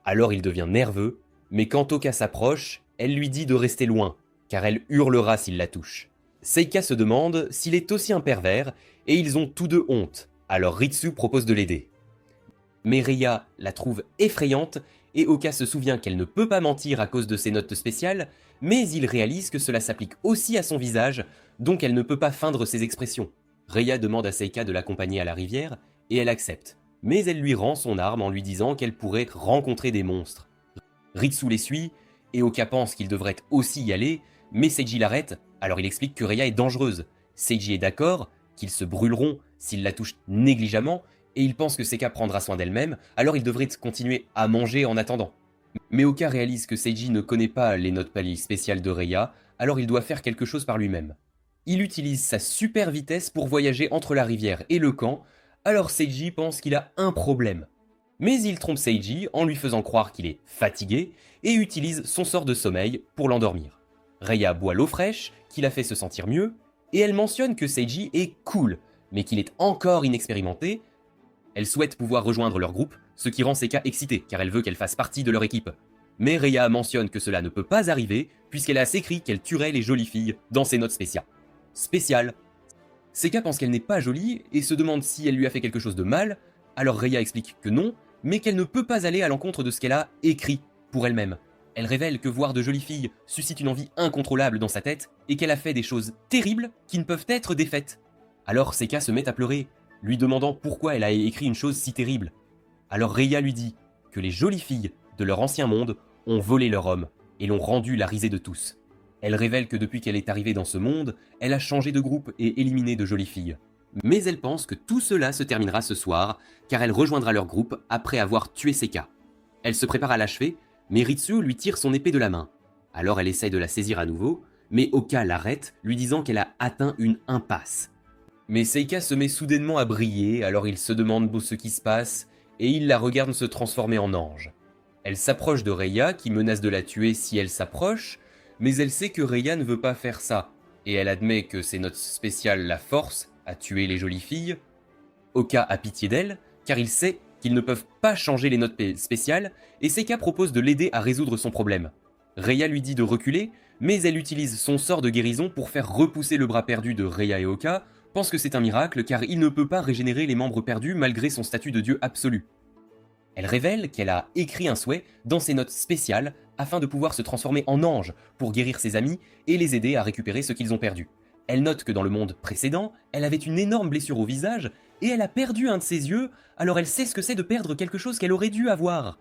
Speaker 1: Alors il devient nerveux, mais quand Oka s'approche, elle lui dit de rester loin, car elle hurlera s'il la touche. Seika se demande s'il est aussi un pervers, et ils ont tous deux honte, alors Ritsu propose de l'aider. Mais Rhea la trouve effrayante, et Oka se souvient qu'elle ne peut pas mentir à cause de ses notes spéciales, mais il réalise que cela s'applique aussi à son visage, donc elle ne peut pas feindre ses expressions. Rhea demande à Seika de l'accompagner à la rivière, et elle accepte, mais elle lui rend son arme en lui disant qu'elle pourrait rencontrer des monstres. Ritsu les suit, et Oka pense qu'il devrait aussi y aller, mais Seiji l'arrête, alors il explique que Rhea est dangereuse. Seiji est d'accord, qu'ils se brûleront s'ils la touchent négligemment, et il pense que Seika prendra soin d'elle-même, alors il devrait continuer à manger en attendant. Mais Oka réalise que Seiji ne connaît pas les notes paliers spéciales de Rhea, alors il doit faire quelque chose par lui-même. Il utilise sa super vitesse pour voyager entre la rivière et le camp, alors Seiji pense qu'il a un problème. Mais il trompe Seiji en lui faisant croire qu'il est fatigué et utilise son sort de sommeil pour l'endormir. Rhea boit l'eau fraîche, qui la fait se sentir mieux, et elle mentionne que Seiji est cool, mais qu'il est encore inexpérimenté. Elle souhaite pouvoir rejoindre leur groupe, ce qui rend Seika excitée, car elle veut qu'elle fasse partie de leur équipe. Mais Rhea mentionne que cela ne peut pas arriver, puisqu'elle a écrit qu'elle tuerait les jolies filles dans ses notes spéciales. Seika pense qu'elle n'est pas jolie, et se demande si elle lui a fait quelque chose de mal, alors Rhea explique que non, mais qu'elle ne peut pas aller à l'encontre de ce qu'elle a écrit pour elle-même. Elle révèle que voir de jolies filles suscite une envie incontrôlable dans sa tête, et qu'elle a fait des choses terribles qui ne peuvent être défaites. Alors Seika se met à pleurer, lui demandant pourquoi elle a écrit une chose si terrible. Alors Rhea lui dit que les jolies filles de leur ancien monde ont volé leur homme et l'ont rendu la risée de tous. Elle révèle que depuis qu'elle est arrivée dans ce monde, elle a changé de groupe et éliminé de jolies filles. Mais elle pense que tout cela se terminera ce soir, car elle rejoindra leur groupe après avoir tué Seika. Elle se prépare à l'achever, mais Ritsu lui tire son épée de la main. Alors elle essaye de la saisir à nouveau, mais Oka l'arrête, lui disant qu'elle a atteint une impasse. Mais Seika se met soudainement à briller, alors il se demande ce qui se passe, et il la regarde se transformer en ange. Elle s'approche de Reiya, qui menace de la tuer si elle s'approche, mais elle sait que Reiya ne veut pas faire ça, et elle admet que ses notes spéciales la forcent à tuer les jolies filles. Oka a pitié d'elle, car il sait qu'ils ne peuvent pas changer les notes spéciales, et Seika propose de l'aider à résoudre son problème. Reiya lui dit de reculer, mais elle utilise son sort de guérison pour faire repousser le bras perdu de Reiya et Oka, pense que c'est un miracle car il ne peut pas régénérer les membres perdus malgré son statut de dieu absolu. Elle révèle qu'elle a écrit un souhait dans ses notes spéciales afin de pouvoir se transformer en ange pour guérir ses amis et les aider à récupérer ce qu'ils ont perdu. Elle note que dans le monde précédent, elle avait une énorme blessure au visage et elle a perdu un de ses yeux, alors elle sait ce que c'est de perdre quelque chose qu'elle aurait dû avoir.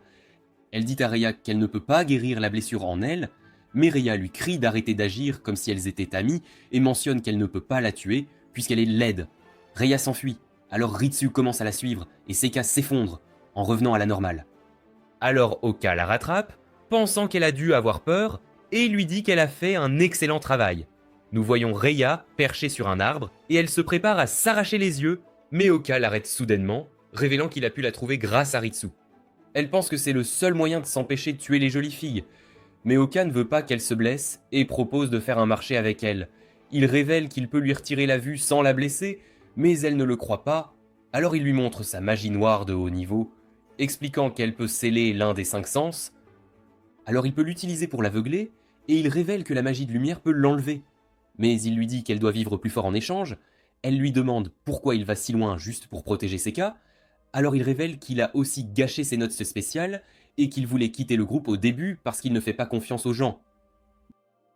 Speaker 1: Elle dit à Reiya qu'elle ne peut pas guérir la blessure en elle, mais Reiya lui crie d'arrêter d'agir comme si elles étaient amies et mentionne qu'elle ne peut pas la tuer puisqu'elle est laide. Reiya s'enfuit, alors Ritsu commence à la suivre et Seika s'effondre en revenant à la normale. Alors Oka la rattrape, pensant qu'elle a dû avoir peur, et lui dit qu'elle a fait un excellent travail. Nous voyons Reiya perchée sur un arbre et elle se prépare à s'arracher les yeux, mais Oka l'arrête soudainement, révélant qu'il a pu la trouver grâce à Ritsu. Elle pense que c'est le seul moyen de s'empêcher de tuer les jolies filles, mais Oka ne veut pas qu'elle se blesse et propose de faire un marché avec elle. Il révèle qu'il peut lui retirer la vue sans la blesser, mais elle ne le croit pas, alors il lui montre sa magie noire de haut niveau, expliquant qu'elle peut sceller l'un des 5 sens. Alors il peut l'utiliser pour l'aveugler, et il révèle que la magie de lumière peut l'enlever. Mais il lui dit qu'elle doit vivre plus fort en échange, elle lui demande pourquoi il va si loin juste pour protéger Seika, alors il révèle qu'il a aussi gâché ses notes spéciales, et qu'il voulait quitter le groupe au début parce qu'il ne fait pas confiance aux gens.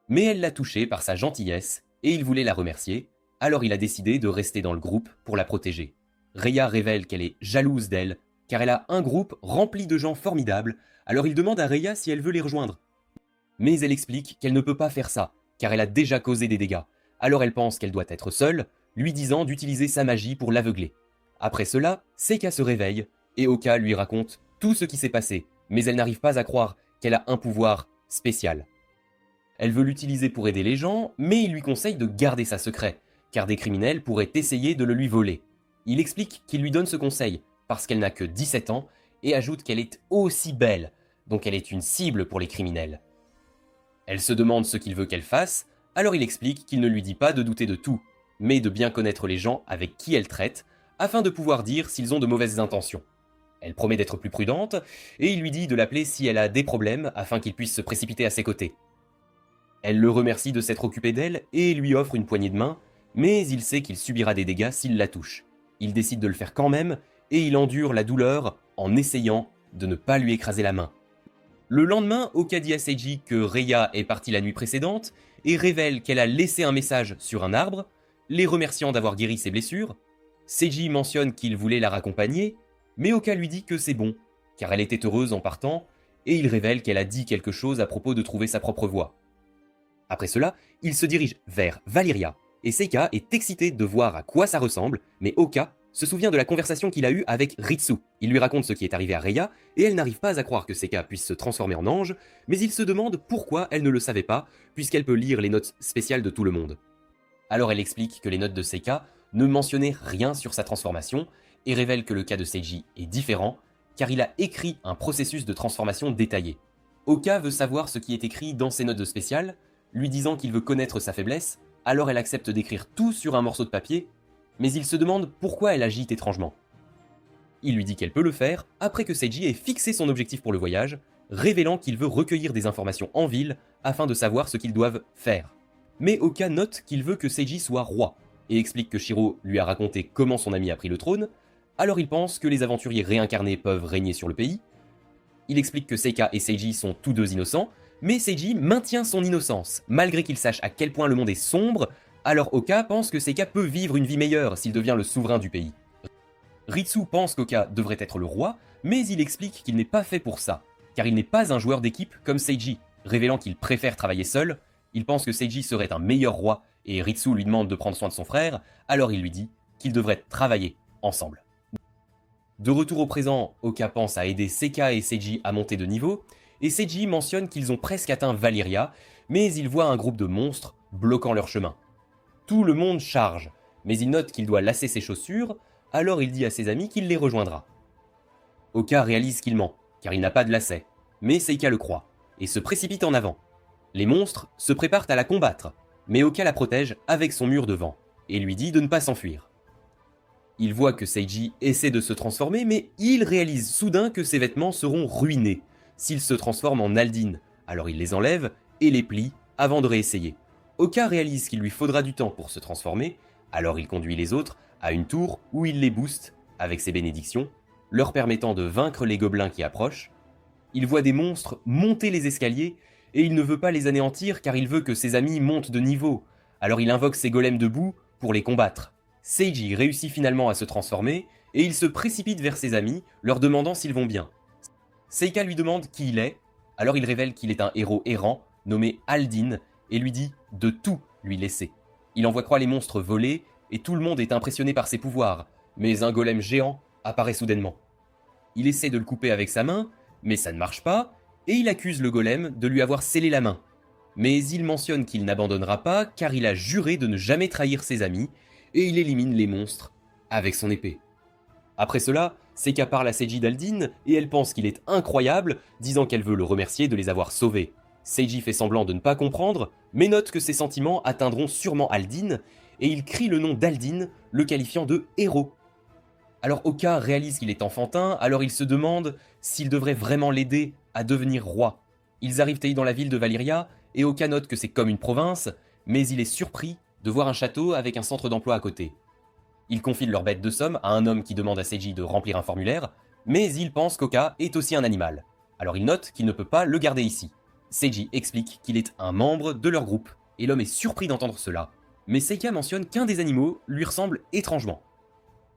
Speaker 1: Mais elle l'a touché par sa gentillesse, et il voulait la remercier, alors il a décidé de rester dans le groupe pour la protéger. Reiya révèle qu'elle est jalouse d'elle, car elle a un groupe rempli de gens formidables, alors il demande à Reiya si elle veut les rejoindre. Mais elle explique qu'elle ne peut pas faire ça, car elle a déjà causé des dégâts, alors elle pense qu'elle doit être seule, lui disant d'utiliser sa magie pour l'aveugler. Après cela, Seika se réveille, et Oka lui raconte tout ce qui s'est passé, mais elle n'arrive pas à croire qu'elle a un pouvoir spécial. Elle veut l'utiliser pour aider les gens, mais il lui conseille de garder ça secret, car des criminels pourraient essayer de le lui voler. Il explique qu'il lui donne ce conseil, parce qu'elle n'a que 17 ans, et ajoute qu'elle est aussi belle, donc elle est une cible pour les criminels. Elle se demande ce qu'il veut qu'elle fasse, alors il explique qu'il ne lui dit pas de douter de tout, mais de bien connaître les gens avec qui elle traite, afin de pouvoir dire s'ils ont de mauvaises intentions. Elle promet d'être plus prudente, et il lui dit de l'appeler si elle a des problèmes, afin qu'il puisse se précipiter à ses côtés. Elle le remercie de s'être occupé d'elle, et lui offre une poignée de main, mais il sait qu'il subira des dégâts s'il la touche. Il décide de le faire quand même, et il endure la douleur en essayant de ne pas lui écraser la main. Le lendemain, Oka dit à Seiji que Reiya est partie la nuit précédente, et révèle qu'elle a laissé un message sur un arbre, les remerciant d'avoir guéri ses blessures. Seiji mentionne qu'il voulait la raccompagner, mais Oka lui dit que c'est bon, car elle était heureuse en partant, et il révèle qu'elle a dit quelque chose à propos de trouver sa propre voie. Après cela, il se dirige vers Valeria, et Seika est excité de voir à quoi ça ressemble, mais Oka se souvient de la conversation qu'il a eue avec Ritsu. Il lui raconte ce qui est arrivé à Reiya, et elle n'arrive pas à croire que Seika puisse se transformer en ange, mais il se demande pourquoi elle ne le savait pas, puisqu'elle peut lire les notes spéciales de tout le monde. Alors elle explique que les notes de Seika ne mentionnaient rien sur sa transformation, et révèle que le cas de Seiji est différent, car il a écrit un processus de transformation détaillé. Oka veut savoir ce qui est écrit dans ses notes spéciales, lui disant qu'il veut connaître sa faiblesse, alors elle accepte d'écrire tout sur un morceau de papier, mais il se demande pourquoi elle agit étrangement. Il lui dit qu'elle peut le faire après que Seiji ait fixé son objectif pour le voyage, révélant qu'il veut recueillir des informations en ville afin de savoir ce qu'ils doivent faire. Mais Oka note qu'il veut que Seiji soit roi, et explique que Shiro lui a raconté comment son ami a pris le trône, alors il pense que les aventuriers réincarnés peuvent régner sur le pays. Il explique que Seika et Seiji sont tous deux innocents, mais Seiji maintient son innocence, malgré qu'il sache à quel point le monde est sombre, alors Oka pense que Seika peut vivre une vie meilleure s'il devient le souverain du pays. Ritsu pense qu'Oka devrait être le roi, mais il explique qu'il n'est pas fait pour ça, car il n'est pas un joueur d'équipe comme Seiji, révélant qu'il préfère travailler seul. Il pense que Seiji serait un meilleur roi, et Ritsu lui demande de prendre soin de son frère, alors il lui dit qu'ils devraient travailler ensemble. De retour au présent, Oka pense à aider Seka et Seiji à monter de niveau, et Seiji mentionne qu'ils ont presque atteint Valyria, mais il voit un groupe de monstres bloquant leur chemin. Tout le monde charge, mais il note qu'il doit lasser ses chaussures, alors il dit à ses amis qu'il les rejoindra. Oka réalise qu'il ment, car il n'a pas de lacets, mais Seika le croit, et se précipite en avant. Les monstres se préparent à la combattre, mais Oka la protège avec son mur de vent, et lui dit de ne pas s'enfuir. Il voit que Seiji essaie de se transformer, mais il réalise soudain que ses vêtements seront ruinés s'il se transforme en Aldine, alors il les enlève et les plie avant de réessayer. Oka réalise qu'il lui faudra du temps pour se transformer, alors il conduit les autres à une tour où il les booste avec ses bénédictions, leur permettant de vaincre les gobelins qui approchent. Il voit des monstres monter les escaliers et il ne veut pas les anéantir car il veut que ses amis montent de niveau, alors il invoque ses golems de boue pour les combattre. Seiji réussit finalement à se transformer et il se précipite vers ses amis, leur demandant s'ils vont bien. Seika lui demande qui il est, alors il révèle qu'il est un héros errant nommé Aldine et lui dit de tout lui laisser. Il envoie croire les monstres voler et tout le monde est impressionné par ses pouvoirs, mais un golem géant apparaît soudainement. Il essaie de le couper avec sa main, mais ça ne marche pas, et il accuse le golem de lui avoir scellé la main. Mais il mentionne qu'il n'abandonnera pas car il a juré de ne jamais trahir ses amis, et il élimine les monstres avec son épée. Après cela, Seka parle à Seiji d'Aldine et elle pense qu'il est incroyable, disant qu'elle veut le remercier de les avoir sauvés. Seiji fait semblant de ne pas comprendre, mais note que ses sentiments atteindront sûrement Aldine, et il crie le nom d'Aldine, le qualifiant de héros. Alors Oka réalise qu'il est enfantin, alors il se demande s'il devrait vraiment l'aider à devenir roi. Ils arrivent dans la ville de Valyria, et Oka note que c'est comme une province, mais il est surpris de voir un château avec un centre d'emploi à côté. Ils confient leur bête de somme à un homme qui demande à Seiji de remplir un formulaire, mais il pense qu'Oka est aussi un animal. Alors il note qu'il ne peut pas le garder ici. Seiji explique qu'il est un membre de leur groupe, et l'homme est surpris d'entendre cela. Mais Seika mentionne qu'un des animaux lui ressemble étrangement.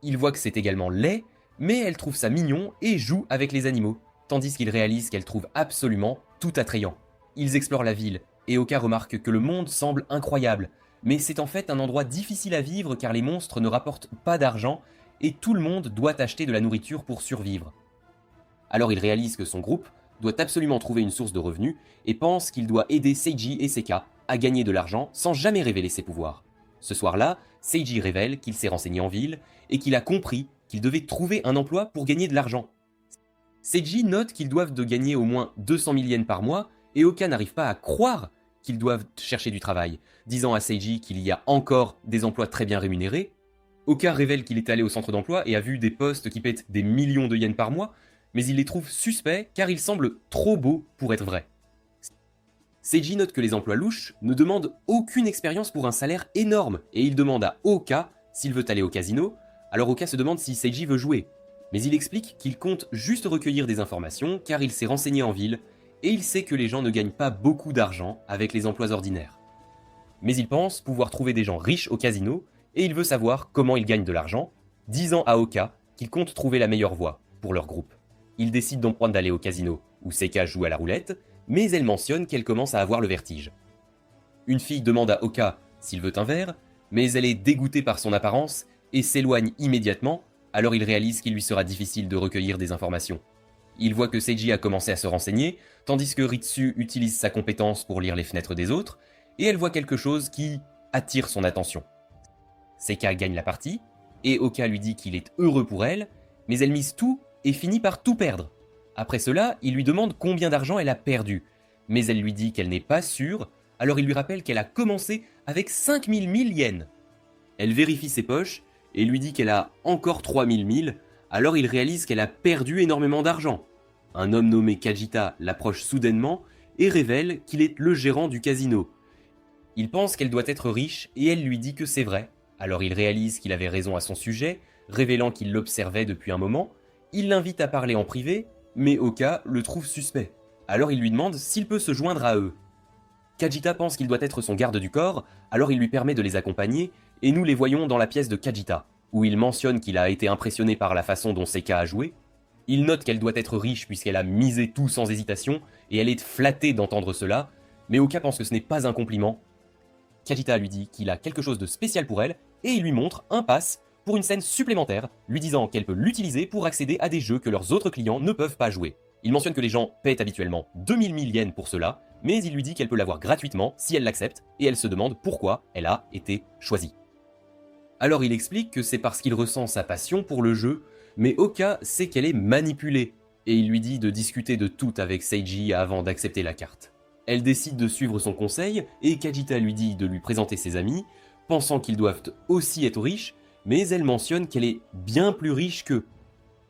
Speaker 1: Il voit que c'est également laid, mais elle trouve ça mignon et joue avec les animaux, tandis qu'il réalise qu'elle trouve absolument tout attrayant. Ils explorent la ville, et Oka remarque que le monde semble incroyable, mais c'est en fait un endroit difficile à vivre car les monstres ne rapportent pas d'argent et tout le monde doit acheter de la nourriture pour survivre. Alors il réalise que son groupe doit absolument trouver une source de revenus et pense qu'il doit aider Seiji et Seka à gagner de l'argent sans jamais révéler ses pouvoirs. Ce soir-là, Seiji révèle qu'il s'est renseigné en ville et qu'il a compris qu'il devait trouver un emploi pour gagner de l'argent. Seiji note qu'ils doivent de gagner au moins 200 000 yens par mois et Oka n'arrive pas à croire qu'ils doivent chercher du travail, disant à Seiji qu'il y a encore des emplois très bien rémunérés. Oka révèle qu'il est allé au centre d'emploi et a vu des postes qui paient des millions de yens par mois, mais il les trouve suspects car ils semblent trop beaux pour être vrais. Seiji note que les emplois louches ne demandent aucune expérience pour un salaire énorme et il demande à Oka s'il veut aller au casino, alors Oka se demande si Seiji veut jouer. Mais il explique qu'il compte juste recueillir des informations car il s'est renseigné en ville et il sait que les gens ne gagnent pas beaucoup d'argent avec les emplois ordinaires. Mais il pense pouvoir trouver des gens riches au casino et il veut savoir comment ils gagnent de l'argent, disant à Oka qu'il compte trouver la meilleure voie pour leur groupe. Il décide donc d'aller au casino où Seka joue à la roulette, mais elle mentionne qu'elle commence à avoir le vertige. Une fille demande à Oka s'il veut un verre, mais elle est dégoûtée par son apparence et s'éloigne immédiatement, alors il réalise qu'il lui sera difficile de recueillir des informations. Il voit que Seiji a commencé à se renseigner, tandis que Ritsu utilise sa compétence pour lire les fenêtres des autres, et elle voit quelque chose qui attire son attention. Seka gagne la partie, et Oka lui dit qu'il est heureux pour elle, mais elle mise tout et finit par tout perdre. Après cela, il lui demande combien d'argent elle a perdu, mais elle lui dit qu'elle n'est pas sûre, alors il lui rappelle qu'elle a commencé avec 5000 000 yens. Elle vérifie ses poches et lui dit qu'elle a encore 3000 000, alors il réalise qu'elle a perdu énormément d'argent. Un homme nommé Kajita l'approche soudainement et révèle qu'il est le gérant du casino. Il pense qu'elle doit être riche et elle lui dit que c'est vrai, alors il réalise qu'il avait raison à son sujet, révélant qu'il l'observait depuis un moment. Il l'invite à parler en privé, mais Oka le trouve suspect. Alors il lui demande s'il peut se joindre à eux. Kajita pense qu'il doit être son garde du corps, alors il lui permet de les accompagner, et nous les voyons dans la pièce de Kajita, où il mentionne qu'il a été impressionné par la façon dont Seika a joué. Il note qu'elle doit être riche puisqu'elle a misé tout sans hésitation, et elle est flattée d'entendre cela, mais Oka pense que ce n'est pas un compliment. Kajita lui dit qu'il a quelque chose de spécial pour elle, et il lui montre un pass pour une scène supplémentaire, lui disant qu'elle peut l'utiliser pour accéder à des jeux que leurs autres clients ne peuvent pas jouer. Il mentionne que les gens paient habituellement 2000 000 yens pour cela, mais il lui dit qu'elle peut l'avoir gratuitement si elle l'accepte, et elle se demande pourquoi elle a été choisie. Alors il explique que c'est parce qu'il ressent sa passion pour le jeu, mais Oka sait qu'elle est manipulée, et il lui dit de discuter de tout avec Seiji avant d'accepter la carte. Elle décide de suivre son conseil, et Kajita lui dit de lui présenter ses amis, pensant qu'ils doivent aussi être riches, mais elle mentionne qu'elle est bien plus riche qu'eux.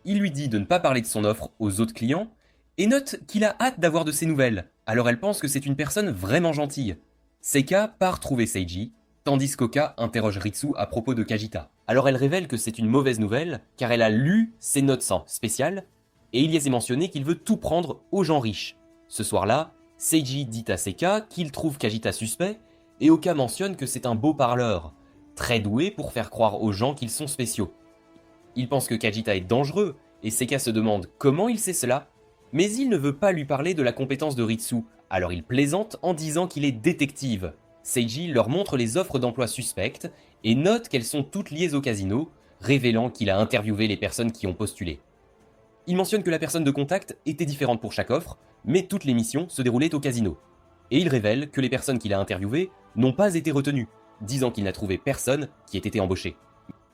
Speaker 1: Il lui dit de ne pas parler de son offre aux autres clients, et note qu'il a hâte d'avoir de ses nouvelles, alors elle pense que c'est une personne vraiment gentille. Seika part trouver Seiji, tandis qu'Oka interroge Ritsu à propos de Kajita. Alors elle révèle que c'est une mauvaise nouvelle, car elle a lu ses notes sans spéciales, et il y est mentionné qu'il veut tout prendre aux gens riches. Ce soir-là, Seiji dit à Seika qu'il trouve Kajita suspect, et Oka mentionne que c'est un beau parleur, très doué pour faire croire aux gens qu'ils sont spéciaux. Il pense que Kajita est dangereux, et Seika se demande comment il sait cela, mais il ne veut pas lui parler de la compétence de Ritsu, alors il plaisante en disant qu'il est détective. Seiji leur montre les offres d'emploi suspectes et note qu'elles sont toutes liées au casino, révélant qu'il a interviewé les personnes qui ont postulé. Il mentionne que la personne de contact était différente pour chaque offre, mais toutes les missions se déroulaient au casino. Et il révèle que les personnes qu'il a interviewées n'ont pas été retenues, disant qu'il n'a trouvé personne qui ait été embauché.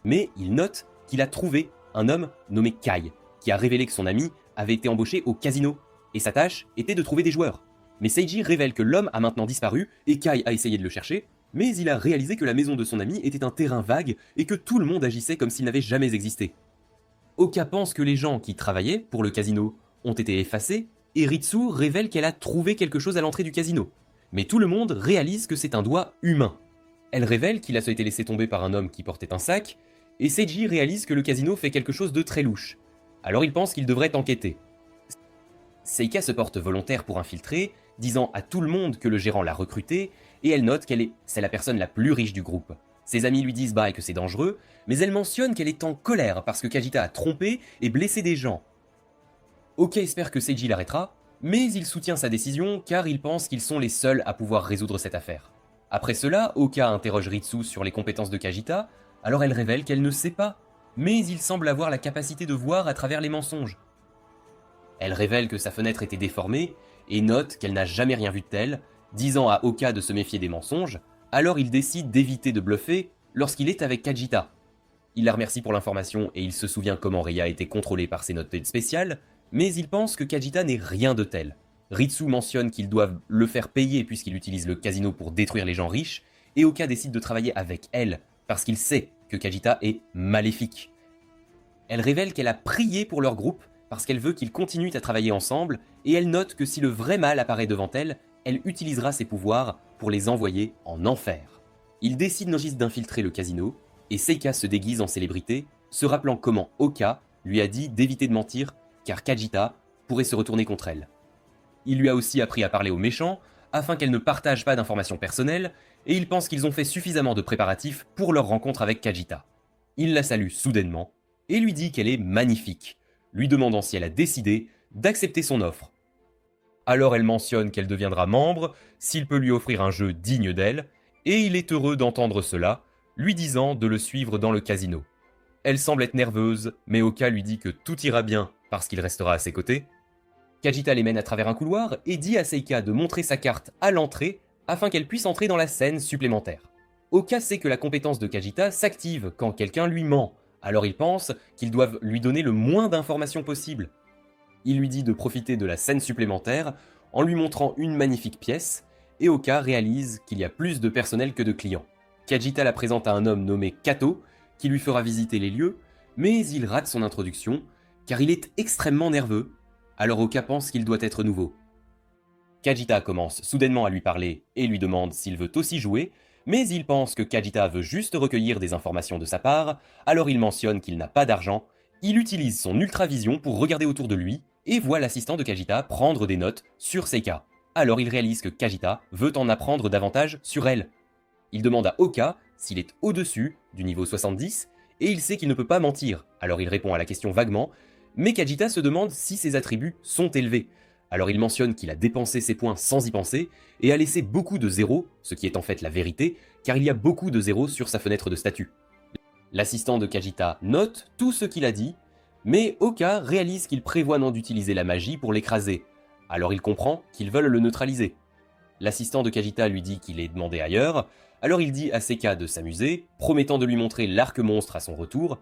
Speaker 1: Mais il note qu'il a trouvé un homme nommé Kai, qui a révélé que son ami avait été embauché au casino, et sa tâche était de trouver des joueurs. Mais Seiji révèle que l'homme a maintenant disparu, et Kai a essayé de le chercher, mais il a réalisé que la maison de son ami était un terrain vague, et que tout le monde agissait comme s'il n'avait jamais existé. Oka pense que les gens qui travaillaient pour le casino ont été effacés, et Ritsu révèle qu'elle a trouvé quelque chose à l'entrée du casino. Mais tout le monde réalise que c'est un doigt humain. Elle révèle qu'il a été laissé tomber par un homme qui portait un sac, et Seiji réalise que le casino fait quelque chose de très louche. Alors il pense qu'il devrait enquêter. Seika se porte volontaire pour infiltrer, disant à tout le monde que le gérant l'a recrutée, et elle note c'est la personne la plus riche du groupe. Ses amis lui disent que c'est dangereux, mais elle mentionne qu'elle est en colère parce que Kajita a trompé et blessé des gens. Oka espère que Seiji l'arrêtera, mais il soutient sa décision car il pense qu'ils sont les seuls à pouvoir résoudre cette affaire. Après cela, Oka interroge Ritsu sur les compétences de Kajita, alors elle révèle qu'elle ne sait pas, mais il semble avoir la capacité de voir à travers les mensonges. Elle révèle que sa fenêtre était déformée, et note qu'elle n'a jamais rien vu de tel, disant à Oka de se méfier des mensonges, alors il décide d'éviter de bluffer lorsqu'il est avec Kajita. Il la remercie pour l'information et il se souvient comment Ria était contrôlée par ses notes spéciales, mais il pense que Kajita n'est rien de tel. Ritsu mentionne qu'ils doivent le faire payer puisqu'il utilise le casino pour détruire les gens riches, et Oka décide de travailler avec elle, parce qu'il sait que Kajita est maléfique. Elle révèle qu'elle a prié pour leur groupe, parce qu'elle veut qu'ils continuent à travailler ensemble, et elle note que si le vrai mal apparaît devant elle, elle utilisera ses pouvoirs pour les envoyer en enfer. Il décide d'enregistrer d'infiltrer le casino, et Seika se déguise en célébrité, se rappelant comment Oka lui a dit d'éviter de mentir, car Kajita pourrait se retourner contre elle. Il lui a aussi appris à parler aux méchants, afin qu'elle ne partage pas d'informations personnelles, et il pense qu'ils ont fait suffisamment de préparatifs pour leur rencontre avec Kajita. Il la salue soudainement, et lui dit qu'elle est magnifique, lui demandant si elle a décidé d'accepter son offre. Alors elle mentionne qu'elle deviendra membre s'il peut lui offrir un jeu digne d'elle, et il est heureux d'entendre cela, lui disant de le suivre dans le casino. Elle semble être nerveuse, mais Oka lui dit que tout ira bien parce qu'il restera à ses côtés. Kajita les mène à travers un couloir et dit à Seika de montrer sa carte à l'entrée afin qu'elle puisse entrer dans la scène supplémentaire. Oka sait que la compétence de Kajita s'active quand quelqu'un lui ment, alors il pense qu'ils doivent lui donner le moins d'informations possible. Il lui dit de profiter de la scène supplémentaire en lui montrant une magnifique pièce, et Oka réalise qu'il y a plus de personnel que de clients. Kajita la présente à un homme nommé Kato, qui lui fera visiter les lieux, mais il rate son introduction, car il est extrêmement nerveux, alors Oka pense qu'il doit être nouveau. Kajita commence soudainement à lui parler et lui demande s'il veut aussi jouer, mais il pense que Kajita veut juste recueillir des informations de sa part, alors il mentionne qu'il n'a pas d'argent, il utilise son ultravision pour regarder autour de lui, et voit l'assistant de Kajita prendre des notes sur Seika. Alors il réalise que Kajita veut en apprendre davantage sur elle. Il demande à Oka s'il est au-dessus du niveau 70, et il sait qu'il ne peut pas mentir, alors il répond à la question vaguement, mais Kajita se demande si ses attributs sont élevés. Alors il mentionne qu'il a dépensé ses points sans y penser, et a laissé beaucoup de zéros, ce qui est en fait la vérité, car il y a beaucoup de zéros sur sa fenêtre de statut. L'assistant de Kajita note tout ce qu'il a dit, mais Oka réalise qu'il prévoit non d'utiliser la magie pour l'écraser, alors il comprend qu'ils veulent le neutraliser. L'assistant de Kajita lui dit qu'il est demandé ailleurs, alors il dit à Seika de s'amuser, promettant de lui montrer l'arc monstre à son retour.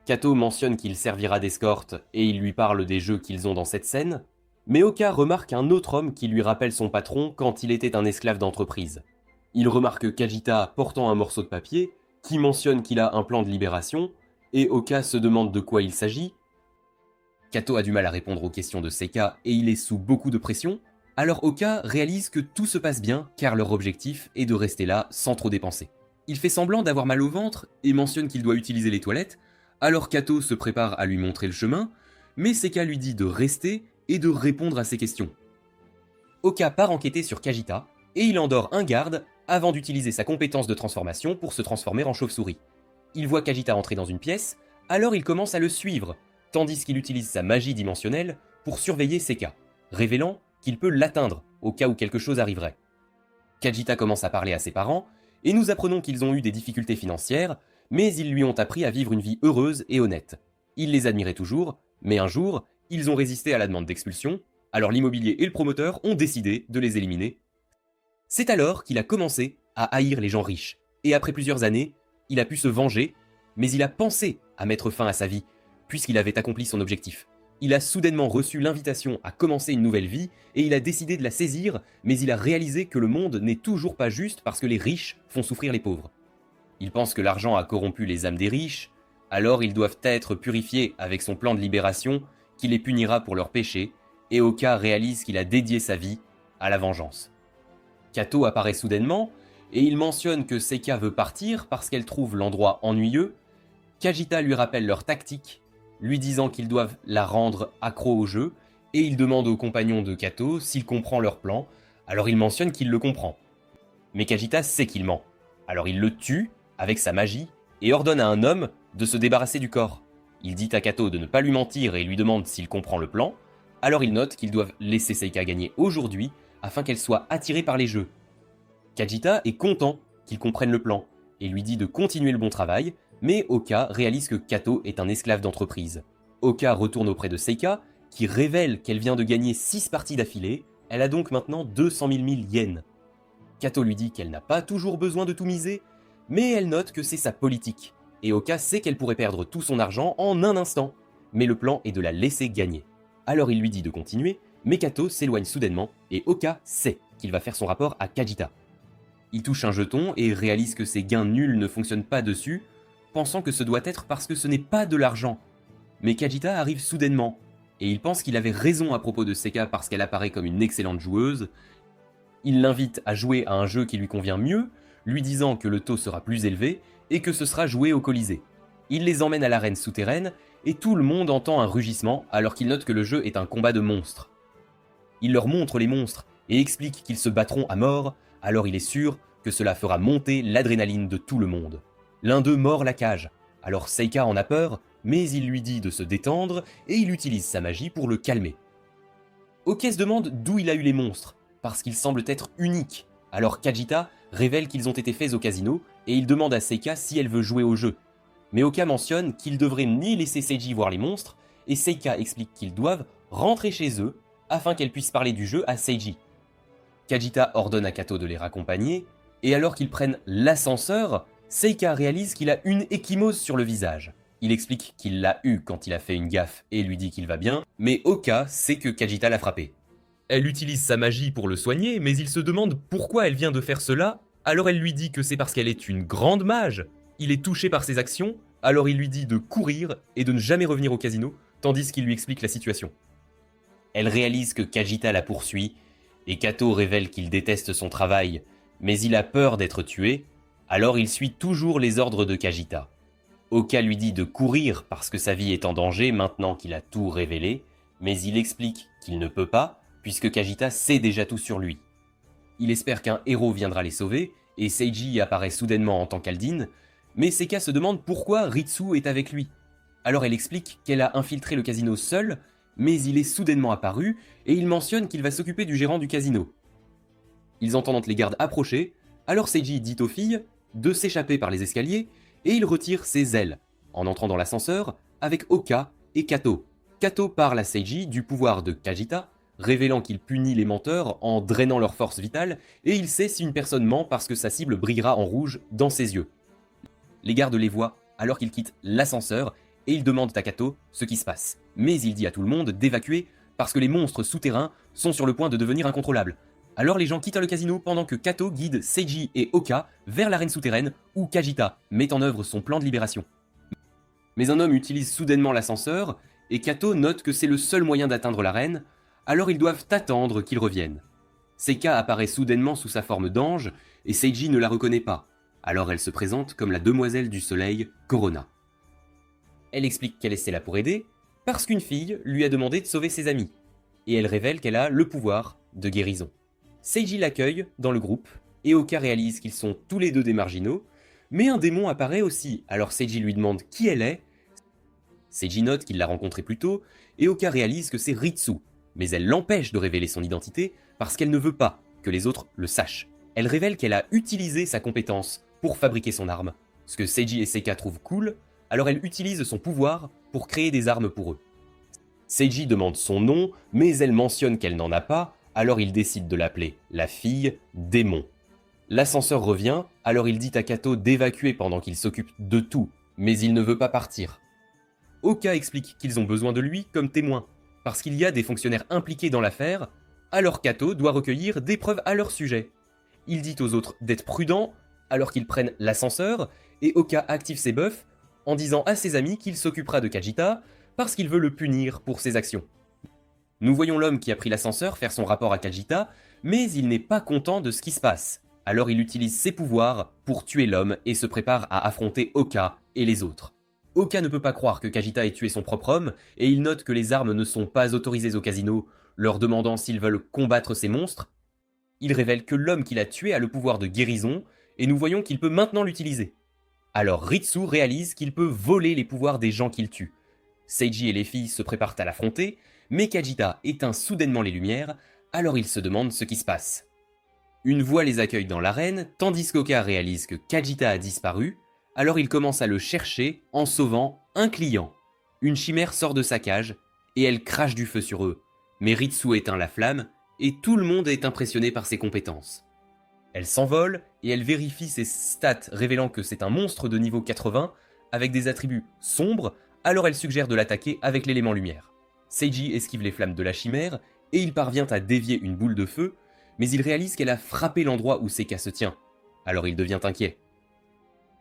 Speaker 1: Kato mentionne qu'il servira d'escorte et il lui parle des jeux qu'ils ont dans cette scène, mais Oka remarque un autre homme qui lui rappelle son patron quand il était un esclave d'entreprise. Il remarque Kajita portant un morceau de papier, qui mentionne qu'il a un plan de libération, et Oka se demande de quoi il s'agit. Kato a du mal à répondre aux questions de Seika et il est sous beaucoup de pression, alors Oka réalise que tout se passe bien car leur objectif est de rester là sans trop dépenser. Il fait semblant d'avoir mal au ventre et mentionne qu'il doit utiliser les toilettes, alors Kato se prépare à lui montrer le chemin, mais Seika lui dit de rester et de répondre à ses questions. Oka part enquêter sur Kajita et il endort un garde avant d'utiliser sa compétence de transformation pour se transformer en chauve-souris. Il voit Kajita entrer dans une pièce, alors il commence à le suivre, tandis qu'il utilise sa magie dimensionnelle pour surveiller Seika, révélant qu'il peut l'atteindre au cas où quelque chose arriverait. Kajita commence à parler à ses parents, et nous apprenons qu'ils ont eu des difficultés financières, mais ils lui ont appris à vivre une vie heureuse et honnête. Il les admirait toujours, mais un jour, ils ont résisté à la demande d'expulsion, alors l'immobilier et le promoteur ont décidé de les éliminer. C'est alors qu'il a commencé à haïr les gens riches, et après plusieurs années, il a pu se venger, mais il a pensé à mettre fin à sa vie, puisqu'il avait accompli son objectif. Il a soudainement reçu l'invitation à commencer une nouvelle vie, et il a décidé de la saisir, mais il a réalisé que le monde n'est toujours pas juste parce que les riches font souffrir les pauvres. Il pense que l'argent a corrompu les âmes des riches, alors ils doivent être purifiés avec son plan de libération qui les punira pour leurs péchés, et Oka réalise qu'il a dédié sa vie à la vengeance. Kato apparaît soudainement, et il mentionne que Seika veut partir parce qu'elle trouve l'endroit ennuyeux. Kajita lui rappelle leur tactique, lui disant qu'ils doivent la rendre accro au jeu, et il demande au compagnon de Kato s'il comprend leur plan, alors il mentionne qu'il le comprend. Mais Kajita sait qu'il ment, alors il le tue avec sa magie et ordonne à un homme de se débarrasser du corps. Il dit à Kato de ne pas lui mentir et lui demande s'il comprend le plan, alors il note qu'ils doivent laisser Seika gagner aujourd'hui afin qu'elle soit attirée par les jeux. Kajita est content qu'il comprenne le plan et lui dit de continuer le bon travail, mais Oka réalise que Kato est un esclave d'entreprise. Oka retourne auprès de Seika, qui révèle qu'elle vient de gagner 6 parties d'affilée, elle a donc maintenant 200 000 yens. Kato lui dit qu'elle n'a pas toujours besoin de tout miser, mais elle note que c'est sa politique, et Oka sait qu'elle pourrait perdre tout son argent en un instant, mais le plan est de la laisser gagner. Alors il lui dit de continuer, mais Kato s'éloigne soudainement, et Oka sait qu'il va faire son rapport à Kajita. Il touche un jeton et réalise que ses gains nuls ne fonctionnent pas dessus, pensant que ce doit être parce que ce n'est pas de l'argent. Mais Kajita arrive soudainement, et il pense qu'il avait raison à propos de Seika parce qu'elle apparaît comme une excellente joueuse. Il l'invite à jouer à un jeu qui lui convient mieux, lui disant que le taux sera plus élevé et que ce sera joué au Colisée. Il les emmène à l'arène souterraine, et tout le monde entend un rugissement alors qu'il note que le jeu est un combat de monstres. Il leur montre les monstres et explique qu'ils se battront à mort, alors il est sûr que cela fera monter l'adrénaline de tout le monde. L'un d'eux mord la cage, alors Seika en a peur, mais il lui dit de se détendre et il utilise sa magie pour le calmer. Oka se demande d'où il a eu les monstres, parce qu'ils semblent être uniques, alors Kajita révèle qu'ils ont été faits au casino et il demande à Seika si elle veut jouer au jeu. Mais Oka mentionne qu'ils devraient ni laisser Seiji voir les monstres, et Seika explique qu'ils doivent rentrer chez eux afin qu'elle puisse parler du jeu à Seiji. Kajita ordonne à Kato de les raccompagner, et alors qu'ils prennent l'ascenseur, Seika réalise qu'il a une ecchymose sur le visage. Il explique qu'il l'a eu quand il a fait une gaffe et lui dit qu'il va bien, mais Oka sait que Kajita l'a frappé. Elle utilise sa magie pour le soigner, mais il se demande pourquoi elle vient de faire cela, alors elle lui dit que c'est parce qu'elle est une grande mage. Il est touché par ses actions, alors il lui dit de courir et de ne jamais revenir au casino, tandis qu'il lui explique la situation. Elle réalise que Kajita la poursuit, et Kato révèle qu'il déteste son travail, mais il a peur d'être tué, alors il suit toujours les ordres de Kajita. Oka lui dit de courir parce que sa vie est en danger maintenant qu'il a tout révélé, mais il explique qu'il ne peut pas, puisque Kajita sait déjà tout sur lui. Il espère qu'un héros viendra les sauver, et Seiji apparaît soudainement en tant qu'Aldine, Mais Seika se demande pourquoi Ritsu est avec lui. Alors elle explique qu'elle a infiltré le casino seule, mais il est soudainement apparu et il mentionne qu'il va s'occuper du gérant du casino. Ils entendent les gardes approcher, alors Seiji dit aux filles de s'échapper par les escaliers et il retire ses ailes, en entrant dans l'ascenseur avec Oka et Kato. Kato parle à Seiji du pouvoir de Kajita, révélant qu'il punit les menteurs en drainant leur force vitale et il sait si une personne ment parce que sa cible brillera en rouge dans ses yeux. Les gardes les voient alors qu'ils quittent l'ascenseur et ils demandent à Kato ce qui se passe. Mais il dit à tout le monde d'évacuer parce que les monstres souterrains sont sur le point de devenir incontrôlables. Alors les gens quittent le casino pendant que Kato guide Seiji et Oka vers l'arène souterraine où Kajita met en œuvre son plan de libération. Mais un homme utilise soudainement l'ascenseur et Kato note que c'est le seul moyen d'atteindre l'arène, alors ils doivent attendre qu'il revienne. Seika apparaît soudainement sous sa forme d'ange et Seiji ne la reconnaît pas, alors elle se présente comme la demoiselle du soleil, Corona. Elle explique qu'elle est là pour aider parce qu'une fille lui a demandé de sauver ses amis, et elle révèle qu'elle a le pouvoir de guérison. Seiji l'accueille dans le groupe, et Oka réalise qu'ils sont tous les deux des marginaux, mais un démon apparaît aussi, alors Seiji lui demande qui elle est. Seiji note qu'il l'a rencontrée plus tôt, et Oka réalise que c'est Ritsu, mais elle l'empêche de révéler son identité parce qu'elle ne veut pas que les autres le sachent. Elle révèle qu'elle a utilisé sa compétence pour fabriquer son arme, ce que Seiji et Seika trouvent cool, alors elle utilise son pouvoir pour créer des armes pour eux. Seiji demande son nom, mais elle mentionne qu'elle n'en a pas, alors il décide de l'appeler la fille démon. L'ascenseur revient, alors il dit à Kato d'évacuer pendant qu'il s'occupe de tout, mais il ne veut pas partir. Oka explique qu'ils ont besoin de lui comme témoin, parce qu'il y a des fonctionnaires impliqués dans l'affaire, alors Kato doit recueillir des preuves à leur sujet. Il dit aux autres d'être prudents, alors qu'ils prennent l'ascenseur, et Oka active ses buffs en disant à ses amis qu'il s'occupera de Kajita, parce qu'il veut le punir pour ses actions. Nous voyons l'homme qui a pris l'ascenseur faire son rapport à Kajita, mais il n'est pas content de ce qui se passe. Alors il utilise ses pouvoirs pour tuer l'homme et se prépare à affronter Oka et les autres. Oka ne peut pas croire que Kajita ait tué son propre homme, et il note que les armes ne sont pas autorisées au casino, leur demandant s'ils veulent combattre ces monstres. Il révèle que l'homme qui l'a tué a le pouvoir de guérison, et nous voyons qu'il peut maintenant l'utiliser. Alors Ritsu réalise qu'il peut voler les pouvoirs des gens qu'il tue. Seiji et les filles se préparent à l'affronter, mais Kajita éteint soudainement les lumières, alors ils se demandent ce qui se passe. Une voix les accueille dans l'arène, tandis qu'Oka réalise que Kajita a disparu, alors il commence à le chercher en sauvant un client. Une chimère sort de sa cage, et elle crache du feu sur eux, mais Ritsu éteint la flamme, et tout le monde est impressionné par ses compétences. Elle s'envole, et elle vérifie ses stats révélant que c'est un monstre de niveau 80, avec des attributs sombres, alors elle suggère de l'attaquer avec l'élément lumière. Seiji esquive les flammes de la chimère, et il parvient à dévier une boule de feu, mais il réalise qu'elle a frappé l'endroit où Seika se tient. Alors il devient inquiet.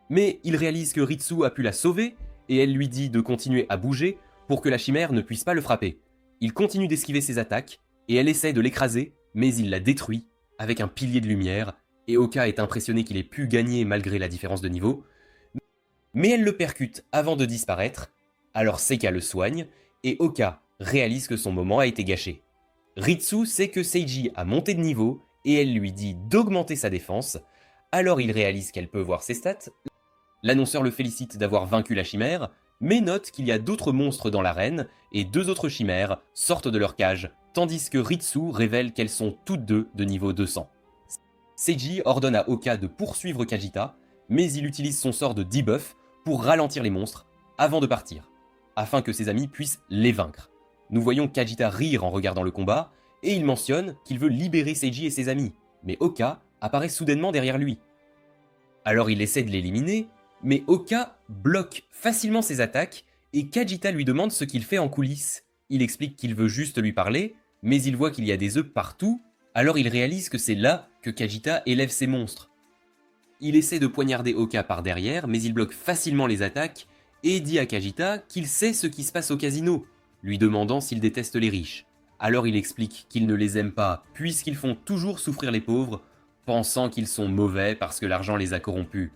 Speaker 1: Mais il réalise que Ritsu a pu la sauver, et elle lui dit de continuer à bouger pour que la chimère ne puisse pas le frapper. Il continue d'esquiver ses attaques, et elle essaie de l'écraser, mais il la détruit avec un pilier de lumière, et Oka est impressionné qu'il ait pu gagner malgré la différence de niveau. Mais elle le percute avant de disparaître, alors Seika le soigne, et Oka réalise que son moment a été gâché. Ritsu sait que Seiji a monté de niveau et elle lui dit d'augmenter sa défense, alors il réalise qu'elle peut voir ses stats. L'annonceur le félicite d'avoir vaincu la chimère, mais note qu'il y a d'autres monstres dans l'arène et 2 autres chimères sortent de leur cage, tandis que Ritsu révèle qu'elles sont toutes deux de niveau 200. Seiji ordonne à Oka de poursuivre Kajita, mais il utilise son sort de debuff pour ralentir les monstres avant de partir, afin que ses amis puissent les vaincre. Nous voyons Kajita rire en regardant le combat, et il mentionne qu'il veut libérer Seiji et ses amis, mais Oka apparaît soudainement derrière lui. Alors il essaie de l'éliminer, mais Oka bloque facilement ses attaques, et Kajita lui demande ce qu'il fait en coulisses. Il explique qu'il veut juste lui parler, mais il voit qu'il y a des œufs partout, alors il réalise que c'est là que Kajita élève ses monstres. Il essaie de poignarder Oka par derrière, mais il bloque facilement les attaques, et dit à Kajita qu'il sait ce qui se passe au casino, lui demandant s'il déteste les riches. Alors il explique qu'il ne les aime pas, puisqu'ils font toujours souffrir les pauvres, pensant qu'ils sont mauvais parce que l'argent les a corrompus.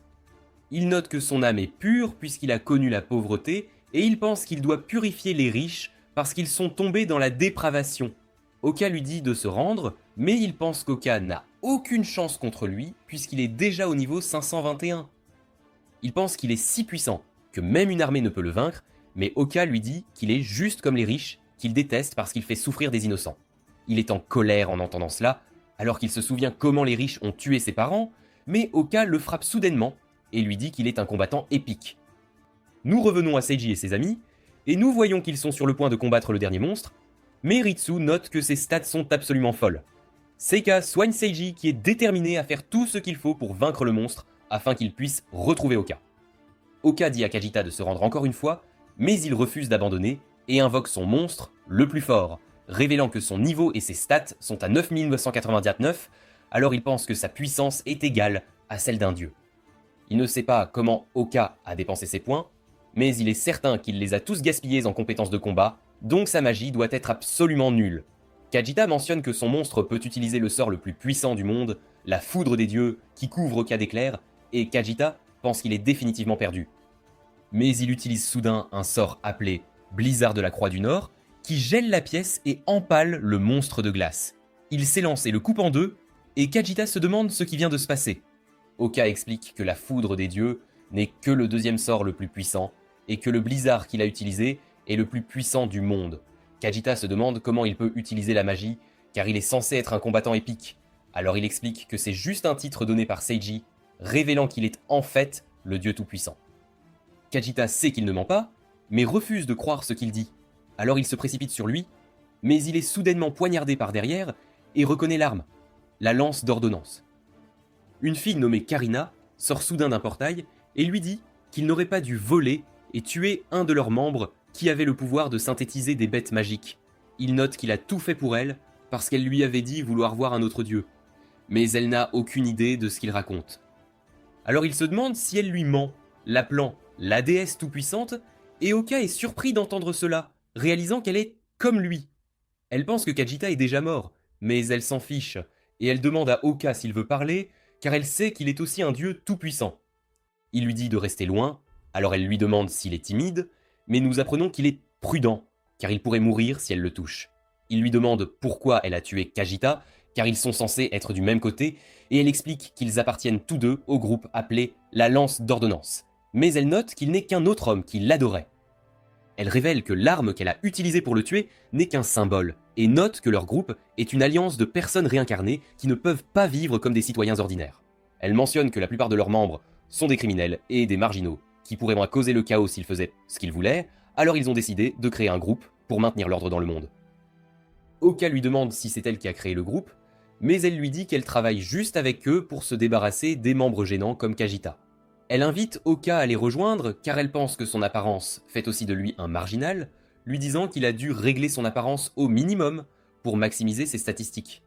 Speaker 1: Il note que son âme est pure puisqu'il a connu la pauvreté, et il pense qu'il doit purifier les riches parce qu'ils sont tombés dans la dépravation. Oka lui dit de se rendre, mais il pense qu'Oka n'a aucune chance contre lui puisqu'il est déjà au niveau 521. Il pense qu'il est si puissant que même une armée ne peut le vaincre, mais Oka lui dit qu'il est juste comme les riches, qu'il déteste parce qu'il fait souffrir des innocents. Il est en colère en entendant cela, alors qu'il se souvient comment les riches ont tué ses parents, mais Oka le frappe soudainement et lui dit qu'il est un combattant épique. Nous revenons à Seiji et ses amis, et nous voyons qu'ils sont sur le point de combattre le dernier monstre, mais Ritsu note que ses stats sont absolument folles. Seika soigne Seiji qui est déterminé à faire tout ce qu'il faut pour vaincre le monstre afin qu'il puisse retrouver Oka. Oka dit à Kajita de se rendre encore une fois, mais il refuse d'abandonner et invoque son monstre, le plus fort, révélant que son niveau et ses stats sont à 9999, alors il pense que sa puissance est égale à celle d'un dieu. Il ne sait pas comment Oka a dépensé ses points, mais il est certain qu'il les a tous gaspillés en compétences de combat, donc sa magie doit être absolument nulle. Kajita mentionne que son monstre peut utiliser le sort le plus puissant du monde, la foudre des dieux, qui couvre Oka d'éclairs, et Kajita pense qu'il est définitivement perdu. Mais il utilise soudain un sort appelé Blizzard de la Croix du Nord, qui gèle la pièce et empale le monstre de glace. Il s'élance et le coupe en deux, et Kajita se demande ce qui vient de se passer. Oka explique que la foudre des dieux n'est que le deuxième sort le plus puissant, et que le blizzard qu'il a utilisé est le plus puissant du monde. Kajita se demande comment il peut utiliser la magie, car il est censé être un combattant épique. Alors il explique que c'est juste un titre donné par Seiji, révélant qu'il est en fait le dieu tout-puissant. Kajita sait qu'il ne ment pas, mais refuse de croire ce qu'il dit. Alors il se précipite sur lui, mais il est soudainement poignardé par derrière et reconnaît l'arme, la lance d'ordonnance. Une fille nommée Karina sort soudain d'un portail et lui dit qu'il n'aurait pas dû voler et tuer un de leurs membres qui avait le pouvoir de synthétiser des bêtes magiques. Il note qu'il a tout fait pour elle parce qu'elle lui avait dit vouloir voir un autre dieu. Mais elle n'a aucune idée de ce qu'il raconte. Alors il se demande si elle lui ment, l'appelant la déesse tout-puissante, et Oka est surpris d'entendre cela, réalisant qu'elle est comme lui. Elle pense que Kajita est déjà mort, mais elle s'en fiche, et elle demande à Oka s'il veut parler, car elle sait qu'il est aussi un dieu tout-puissant. Il lui dit de rester loin, alors elle lui demande s'il est timide, mais nous apprenons qu'il est prudent, car il pourrait mourir si elle le touche. Il lui demande pourquoi elle a tué Kajita, car ils sont censés être du même côté, et elle explique qu'ils appartiennent tous deux au groupe appelé la Lance d'Ordonnance. Mais elle note qu'il n'est qu'un autre homme qui l'adorait. Elle révèle que l'arme qu'elle a utilisée pour le tuer n'est qu'un symbole, et note que leur groupe est une alliance de personnes réincarnées qui ne peuvent pas vivre comme des citoyens ordinaires. Elle mentionne que la plupart de leurs membres sont des criminels et des marginaux, qui pourraient moins causer le chaos s'ils faisaient ce qu'ils voulaient, alors ils ont décidé de créer un groupe pour maintenir l'ordre dans le monde. Oka lui demande si c'est elle qui a créé le groupe, mais elle lui dit qu'elle travaille juste avec eux pour se débarrasser des membres gênants comme Kajita. Elle invite Oka à les rejoindre car elle pense que son apparence fait aussi de lui un marginal, lui disant qu'il a dû régler son apparence au minimum pour maximiser ses statistiques.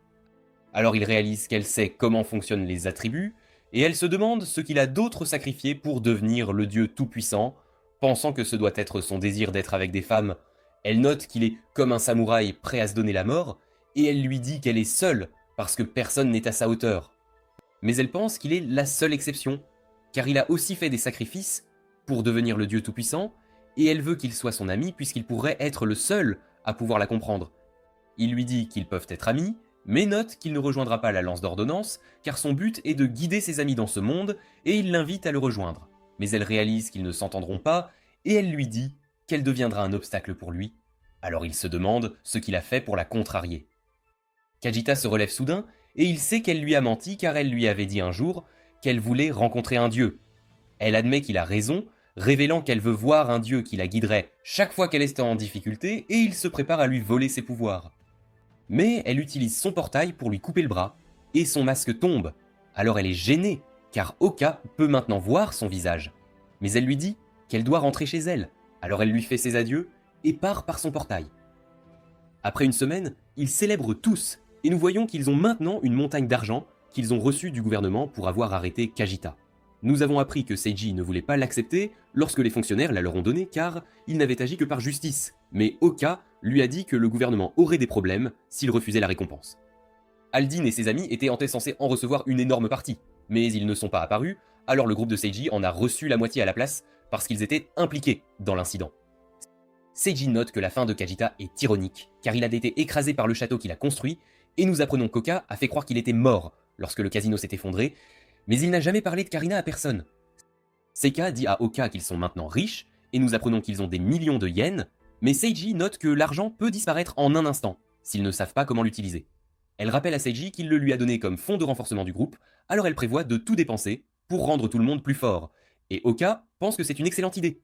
Speaker 1: Alors il réalise qu'elle sait comment fonctionnent les attributs, et elle se demande ce qu'il a d'autre sacrifié pour devenir le dieu tout-puissant, pensant que ce doit être son désir d'être avec des femmes. Elle note qu'il est comme un samouraï prêt à se donner la mort, et elle lui dit qu'elle est seule parce que personne n'est à sa hauteur. Mais elle pense qu'il est la seule exception, car il a aussi fait des sacrifices pour devenir le dieu tout-puissant, et elle veut qu'il soit son ami puisqu'il pourrait être le seul à pouvoir la comprendre. Il lui dit qu'ils peuvent être amis, mais note qu'il ne rejoindra pas la Lance d'Ordonnance, car son but est de guider ses amis dans ce monde, et il l'invite à le rejoindre. Mais elle réalise qu'ils ne s'entendront pas, et elle lui dit qu'elle deviendra un obstacle pour lui. Alors il se demande ce qu'il a fait pour la contrarier. Kajita se relève soudain, et il sait qu'elle lui a menti car elle lui avait dit un jour qu'elle voulait rencontrer un dieu. Elle admet qu'il a raison, révélant qu'elle veut voir un dieu qui la guiderait chaque fois qu'elle est en difficulté, et il se prépare à lui voler ses pouvoirs. Mais elle utilise son portail pour lui couper le bras, et son masque tombe. Alors elle est gênée, car Oka peut maintenant voir son visage. Mais elle lui dit qu'elle doit rentrer chez elle, alors elle lui fait ses adieux, et part par son portail. Après une semaine, ils célèbrent tous, et nous voyons qu'ils ont maintenant une montagne d'argent qu'ils ont reçue du gouvernement pour avoir arrêté Kajita. Nous avons appris que Seiji ne voulait pas l'accepter lorsque les fonctionnaires la leur ont donnée car il n'avait agi que par justice, mais Oka lui a dit que le gouvernement aurait des problèmes s'il refusait la récompense. Aldin et ses amis étaient censés en recevoir une énorme partie, mais ils ne sont pas apparus, alors le groupe de Seiji en a reçu la moitié à la place parce qu'ils étaient impliqués dans l'incident. Seiji note que la fin de Kajita est ironique, car il a été écrasé par le château qu'il a construit, et nous apprenons qu'Oka a fait croire qu'il était mort lorsque le casino s'est effondré, mais il n'a jamais parlé de Karina à personne. Seika dit à Oka qu'ils sont maintenant riches, et nous apprenons qu'ils ont des millions de yens, mais Seiji note que l'argent peut disparaître en un instant, s'ils ne savent pas comment l'utiliser. Elle rappelle à Seiji qu'il le lui a donné comme fonds de renforcement du groupe, alors elle prévoit de tout dépenser pour rendre tout le monde plus fort, et Oka pense que c'est une excellente idée.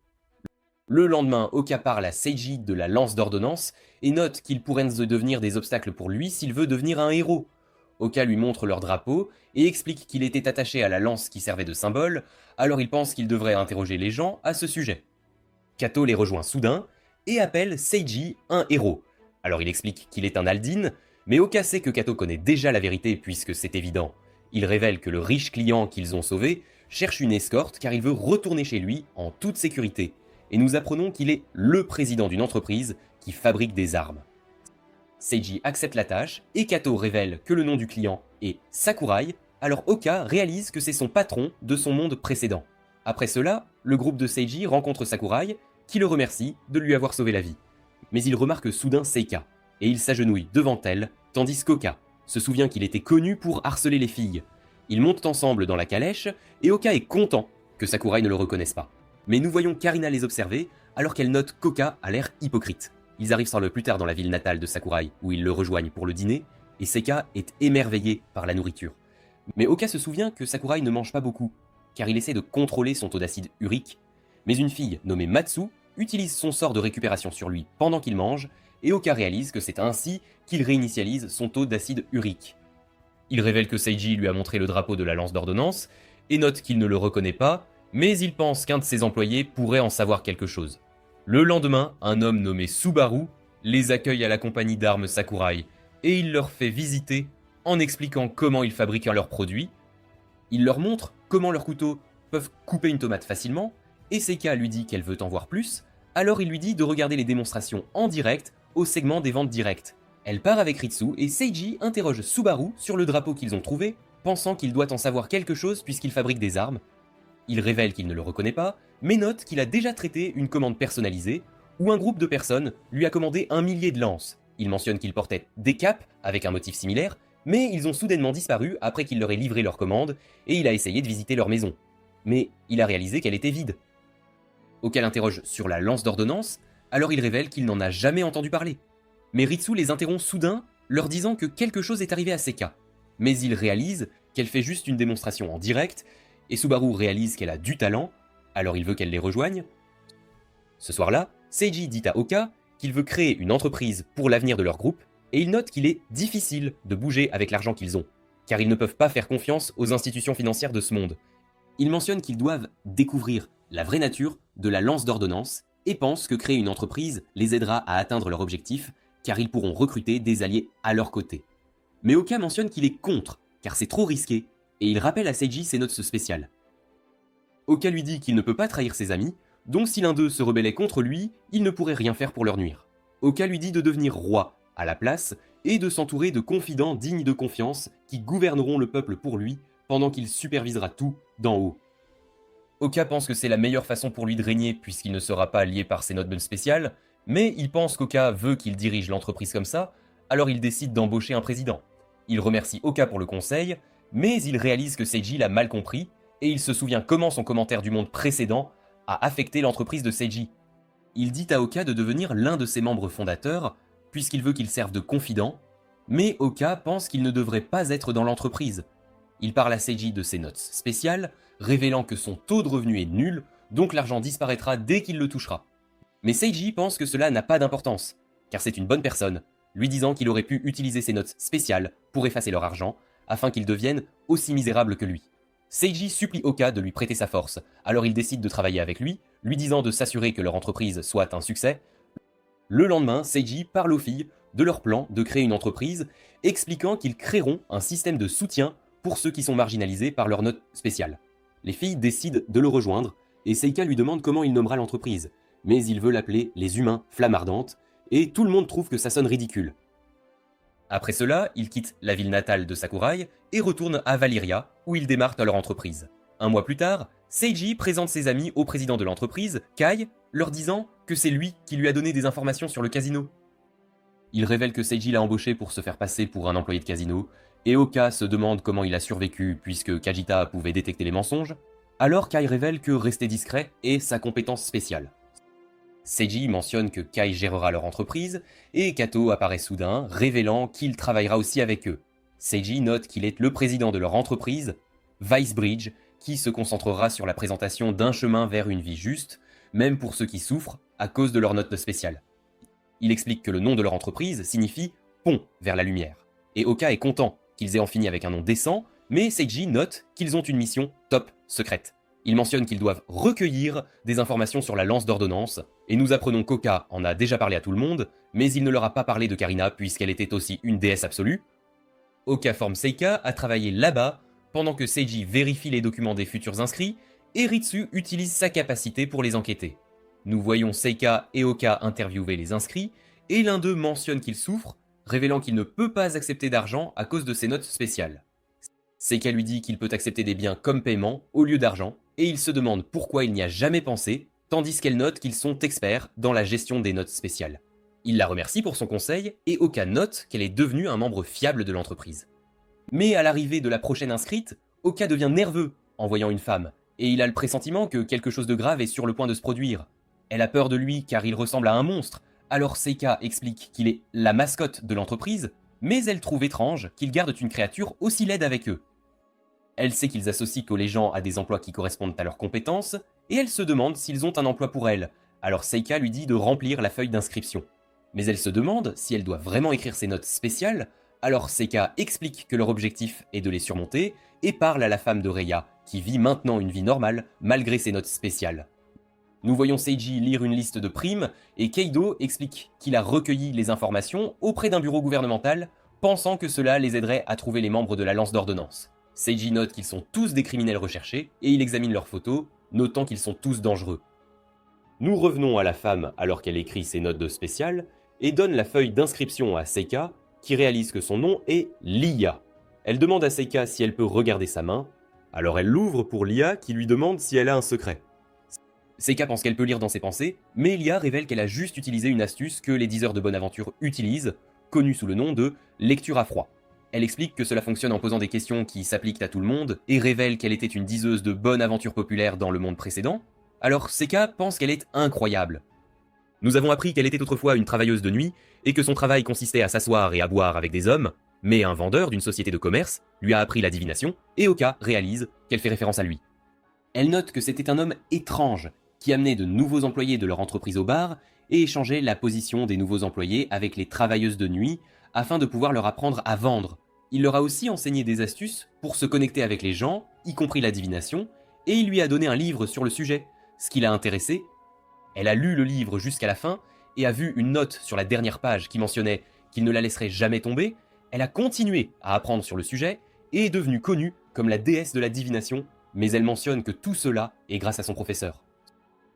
Speaker 1: Le lendemain, Oka parle à Seiji de la lance d'ordonnance et note qu'ils pourraient devenir des obstacles pour lui s'il veut devenir un héros. Oka lui montre leur drapeau et explique qu'il était attaché à la lance qui servait de symbole, alors il pense qu'il devrait interroger les gens à ce sujet. Kato les rejoint soudain et appelle Seiji un héros. Alors il explique qu'il est un Aldin, mais Oka sait que Kato connaît déjà la vérité puisque c'est évident. Il révèle que le riche client qu'ils ont sauvé cherche une escorte car il veut retourner chez lui en toute sécurité. Et nous apprenons qu'il est le président d'une entreprise qui fabrique des armes. Seiji accepte la tâche et Kato révèle que le nom du client est Sakurai, alors Oka réalise que c'est son patron de son monde précédent. Après cela, le groupe de Seiji rencontre Sakurai, qui le remercie de lui avoir sauvé la vie. Mais il remarque soudain Seika, et il s'agenouille devant elle, tandis qu'Oka se souvient qu'il était connu pour harceler les filles. Ils montent ensemble dans la calèche, et Oka est content que Sakurai ne le reconnaisse pas. Mais nous voyons Karina les observer, alors qu'elle note qu'Oka a l'air hypocrite. Ils arrivent sans le plus tard dans la ville natale de Sakurai, où ils le rejoignent pour le dîner, et Seika est émerveillé par la nourriture. Mais Oka se souvient que Sakurai ne mange pas beaucoup, car il essaie de contrôler son taux d'acide urique. Mais une fille nommée Matsu utilise son sort de récupération sur lui pendant qu'il mange, et Oka réalise que c'est ainsi qu'il réinitialise son taux d'acide urique. Il révèle que Seiji lui a montré le drapeau de la lance d'ordonnance, et note qu'il ne le reconnaît pas, mais il pense qu'un de ses employés pourrait en savoir quelque chose. Le lendemain, un homme nommé Subaru les accueille à la compagnie d'armes Sakurai, et il leur fait visiter en expliquant comment ils fabriquent leurs produits. Il leur montre comment leurs couteaux peuvent couper une tomate facilement, et Seika lui dit qu'elle veut en voir plus, alors il lui dit de regarder les démonstrations en direct au segment des ventes directes. Elle part avec Ritsu et Seiji interroge Subaru sur le drapeau qu'ils ont trouvé, pensant qu'il doit en savoir quelque chose puisqu'il fabrique des armes. Il révèle qu'il ne le reconnaît pas, mais note qu'il a déjà traité une commande personnalisée, où un groupe de personnes lui a commandé 1 millier de lances. Il mentionne qu'il portait des capes avec un motif similaire, mais ils ont soudainement disparu après qu'il leur ait livré leur commande, et il a essayé de visiter leur maison. Mais il a réalisé qu'elle était vide. Oka l'interroge sur la lance d'ordonnance, alors il révèle qu'il n'en a jamais entendu parler. Mais Ritsu les interrompt soudain, leur disant que quelque chose est arrivé à Seika. Mais il réalise qu'elle fait juste une démonstration en direct, et Subaru réalise qu'elle a du talent, alors il veut qu'elle les rejoigne. Ce soir-là, Seiji dit à Oka qu'il veut créer une entreprise pour l'avenir de leur groupe, et il note qu'il est difficile de bouger avec l'argent qu'ils ont, car ils ne peuvent pas faire confiance aux institutions financières de ce monde. Il mentionne qu'ils doivent découvrir la vraie nature de la lance d'ordonnance, et pense que créer une entreprise les aidera à atteindre leur objectif, car ils pourront recruter des alliés à leur côté. Mais Oka mentionne qu'il est contre, car c'est trop risqué, et il rappelle à Seiji ses notes spéciales. Oka lui dit qu'il ne peut pas trahir ses amis, donc si l'un d'eux se rebellait contre lui, il ne pourrait rien faire pour leur nuire. Oka lui dit de devenir roi à la place, et de s'entourer de confidents dignes de confiance qui gouverneront le peuple pour lui, pendant qu'il supervisera tout d'en haut. Oka pense que c'est la meilleure façon pour lui de régner puisqu'il ne sera pas lié par ses notes spéciales, mais il pense qu'Oka veut qu'il dirige l'entreprise comme ça, alors il décide d'embaucher un président. Il remercie Oka pour le conseil, mais il réalise que Seiji l'a mal compris, et il se souvient comment son commentaire du monde précédent a affecté l'entreprise de Seiji. Il dit à Oka de devenir l'un de ses membres fondateurs, puisqu'il veut qu'il serve de confident, mais Oka pense qu'il ne devrait pas être dans l'entreprise. Il parle à Seiji de ses notes spéciales, révélant que son taux de revenu est nul, donc l'argent disparaîtra dès qu'il le touchera. Mais Seiji pense que cela n'a pas d'importance, car c'est une bonne personne, lui disant qu'il aurait pu utiliser ses notes spéciales pour effacer leur argent, afin qu'ils deviennent aussi misérables que lui. Seiji supplie Oka de lui prêter sa force, alors il décide de travailler avec lui, lui disant de s'assurer que leur entreprise soit un succès. Le lendemain, Seiji parle aux filles de leur plan de créer une entreprise, expliquant qu'ils créeront un système de soutien pour ceux qui sont marginalisés par leurs notes spéciales. Les filles décident de le rejoindre, et Seika lui demande comment il nommera l'entreprise, mais il veut l'appeler les humains flamme ardente, et tout le monde trouve que ça sonne ridicule. Après cela, ils quittent la ville natale de Sakurai et retournent à Valyria, où ils démarrent leur entreprise. Un mois plus tard, Seiji présente ses amis au président de l'entreprise, Kai, leur disant que c'est lui qui lui a donné des informations sur le casino. Il révèle que Seiji l'a embauché pour se faire passer pour un employé de casino, et Oka se demande comment il a survécu puisque Kajita pouvait détecter les mensonges. Alors Kai révèle que rester discret est sa compétence spéciale. Seiji mentionne que Kai gérera leur entreprise, et Kato apparaît soudain, révélant qu'il travaillera aussi avec eux. Seiji note qu'il est le président de leur entreprise, Vice Bridge, qui se concentrera sur la présentation d'un chemin vers une vie juste, même pour ceux qui souffrent à cause de leur note spéciale. Il explique que le nom de leur entreprise signifie « pont vers la lumière », et Oka est content qu'ils aient en fini avec un nom décent, mais Seiji note qu'ils ont une mission top secrète. Il mentionne qu'ils doivent recueillir des informations sur la lance d'ordonnance, et nous apprenons qu'Oka en a déjà parlé à tout le monde, mais il ne leur a pas parlé de Karina puisqu'elle était aussi une déesse absolue. Oka forme Seika à travailler là-bas, pendant que Seiji vérifie les documents des futurs inscrits, et Ritsu utilise sa capacité pour les enquêter. Nous voyons Seika et Oka interviewer les inscrits, et l'un d'eux mentionne qu'il souffre, révélant qu'il ne peut pas accepter d'argent à cause de ses notes spéciales. Seika lui dit qu'il peut accepter des biens comme paiement au lieu d'argent, et il se demande pourquoi il n'y a jamais pensé, tandis qu'elle note qu'ils sont experts dans la gestion des notes spéciales. Il la remercie pour son conseil, et Oka note qu'elle est devenue un membre fiable de l'entreprise. Mais à l'arrivée de la prochaine inscrite, Oka devient nerveux en voyant une femme, et il a le pressentiment que quelque chose de grave est sur le point de se produire. Elle a peur de lui car il ressemble à un monstre, alors Seika explique qu'il est la mascotte de l'entreprise, mais elle trouve étrange qu'ils gardent une créature aussi laide avec eux. Elle sait qu'ils associent les gens à des emplois qui correspondent à leurs compétences, et elle se demande s'ils ont un emploi pour elle, alors Seika lui dit de remplir la feuille d'inscription. Mais elle se demande si elle doit vraiment écrire ses notes spéciales, alors Seika explique que leur objectif est de les surmonter, et parle à la femme de Reiya, qui vit maintenant une vie normale malgré ses notes spéciales. Nous voyons Seiji lire une liste de primes, et Keido explique qu'il a recueilli les informations auprès d'un bureau gouvernemental, pensant que cela les aiderait à trouver les membres de la lance d'ordonnance. Seiji note qu'ils sont tous des criminels recherchés, et il examine leurs photos, notant qu'ils sont tous dangereux. Nous revenons à la femme alors qu'elle écrit ses notes de spécial, et donne la feuille d'inscription à Seika, qui réalise que son nom est Lia. Elle demande à Seika si elle peut regarder sa main, alors elle l'ouvre pour Lia qui lui demande si elle a un secret. Seika pense qu'elle peut lire dans ses pensées, mais Lia révèle qu'elle a juste utilisé une astuce que les diseurs de bonne aventure utilisent, connue sous le nom de lecture à froid. Elle explique que cela fonctionne en posant des questions qui s'appliquent à tout le monde, et révèle qu'elle était une diseuse de bonne aventure populaire dans le monde précédent, alors Seika pense qu'elle est incroyable. Nous avons appris qu'elle était autrefois une travailleuse de nuit, et que son travail consistait à s'asseoir et à boire avec des hommes, mais un vendeur d'une société de commerce lui a appris la divination, et Oka réalise qu'elle fait référence à lui. Elle note que c'était un homme étrange, qui amenait de nouveaux employés de leur entreprise au bar, et échangeait la position des nouveaux employés avec les travailleuses de nuit, afin de pouvoir leur apprendre à vendre. Il leur a aussi enseigné des astuces pour se connecter avec les gens, y compris la divination, et il lui a donné un livre sur le sujet, ce qui l'a intéressé. Elle a lu le livre jusqu'à la fin, et a vu une note sur la dernière page qui mentionnait qu'il ne la laisserait jamais tomber. Elle a continué à apprendre sur le sujet, et est devenue connue comme la déesse de la divination, mais elle mentionne que tout cela est grâce à son professeur.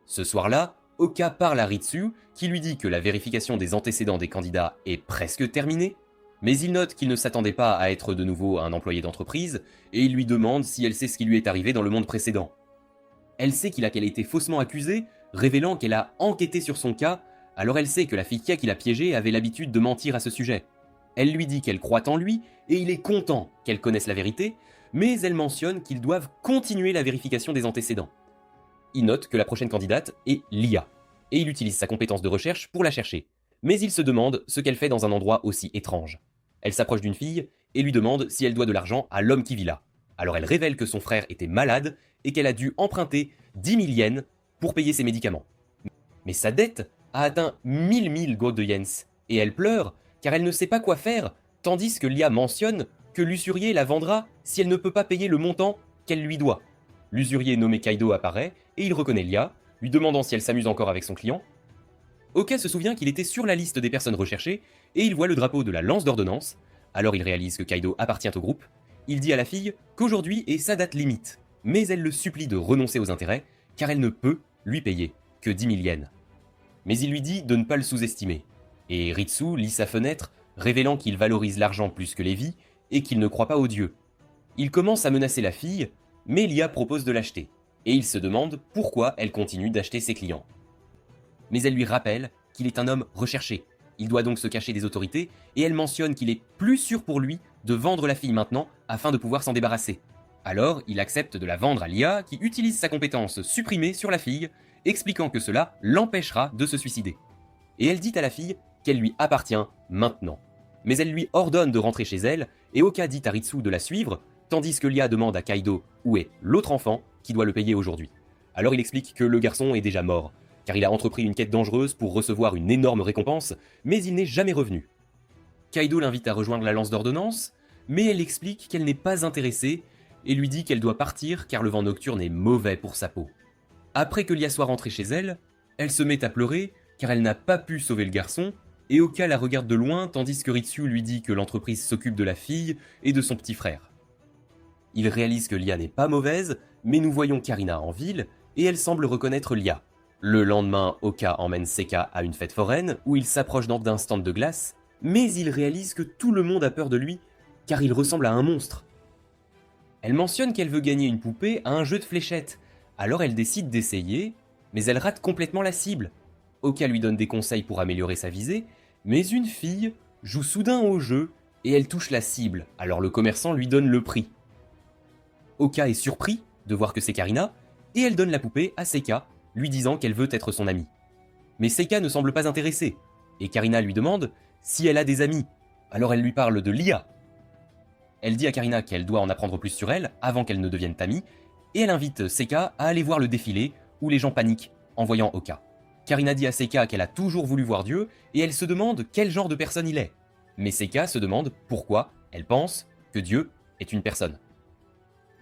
Speaker 1: Ce soir-là, Oka parle à Ritsu, qui lui dit que la vérification des antécédents des candidats est presque terminée, mais il note qu'il ne s'attendait pas à être de nouveau un employé d'entreprise, et il lui demande si elle sait ce qui lui est arrivé dans le monde précédent. Elle sait qu'elle a été faussement accusée, révélant qu'elle a enquêté sur son cas, alors elle sait que la fille qui l'a piégée avait l'habitude de mentir à ce sujet. Elle lui dit qu'elle croit en lui, et il est content qu'elle connaisse la vérité, mais elle mentionne qu'ils doivent continuer la vérification des antécédents. Il note que la prochaine candidate est Lia, et il utilise sa compétence de recherche pour la chercher. Mais il se demande ce qu'elle fait dans un endroit aussi étrange. Elle s'approche d'une fille et lui demande si elle doit de l'argent à l'homme qui vit là. Alors elle révèle que son frère était malade et qu'elle a dû emprunter 10 000 yens pour payer ses médicaments. Mais sa dette a atteint 1000 gold de yens, et elle pleure car elle ne sait pas quoi faire, tandis que Lia mentionne que l'usurier la vendra si elle ne peut pas payer le montant qu'elle lui doit. L'usurier nommé Kaido apparaît, et il reconnaît Lia, lui demandant si elle s'amuse encore avec son client. Oka se souvient qu'il était sur la liste des personnes recherchées, et il voit le drapeau de la lance d'ordonnance, alors il réalise que Kaido appartient au groupe. Il dit à la fille qu'aujourd'hui est sa date limite, mais elle le supplie de renoncer aux intérêts, car elle ne peut lui payer que 10 000 yens. Mais il lui dit de ne pas le sous-estimer, et Ritsu lit sa fenêtre, révélant qu'il valorise l'argent plus que les vies, et qu'il ne croit pas aux dieux. Il commence à menacer la fille, mais Lia propose de l'acheter, et il se demande pourquoi elle continue d'acheter ses clients. Mais elle lui rappelle qu'il est un homme recherché, il doit donc se cacher des autorités, et elle mentionne qu'il est plus sûr pour lui de vendre la fille maintenant afin de pouvoir s'en débarrasser. Alors, il accepte de la vendre à Lia, qui utilise sa compétence supprimée sur la fille, expliquant que cela l'empêchera de se suicider. Et elle dit à la fille qu'elle lui appartient maintenant. Mais elle lui ordonne de rentrer chez elle, et Oka dit à Ritsu de la suivre, tandis que Lia demande à Kaido où est l'autre enfant qui doit le payer aujourd'hui. Alors il explique que le garçon est déjà mort, car il a entrepris une quête dangereuse pour recevoir une énorme récompense, mais il n'est jamais revenu. Kaido l'invite à rejoindre la lance d'ordonnance, mais elle explique qu'elle n'est pas intéressée, et lui dit qu'elle doit partir car le vent nocturne est mauvais pour sa peau. Après que Lia soit rentrée chez elle, elle se met à pleurer car elle n'a pas pu sauver le garçon, et Oka la regarde de loin tandis que Ritsu lui dit que l'entreprise s'occupe de la fille et de son petit frère. Il réalise que Lia n'est pas mauvaise, mais nous voyons Karina en ville, et elle semble reconnaître Lia. Le lendemain, Oka emmène Seka à une fête foraine, où il s'approche d'un stand de glace, mais il réalise que tout le monde a peur de lui, car il ressemble à un monstre. Elle mentionne qu'elle veut gagner une poupée à un jeu de fléchettes, alors elle décide d'essayer, mais elle rate complètement la cible. Oka lui donne des conseils pour améliorer sa visée, mais une fille joue soudain au jeu et elle touche la cible, alors le commerçant lui donne le prix. Oka est surpris de voir que c'est Karina, et elle donne la poupée à Seka, lui disant qu'elle veut être son amie. Mais Seka ne semble pas intéressée, et Karina lui demande si elle a des amis, alors elle lui parle de Lia. Elle dit à Karina qu'elle doit en apprendre plus sur elle avant qu'elle ne devienne amie, et elle invite Seka à aller voir le défilé où les gens paniquent en voyant Oka. Karina dit à Seka qu'elle a toujours voulu voir Dieu, et elle se demande quel genre de personne il est. Mais Seka se demande pourquoi elle pense que Dieu est une personne.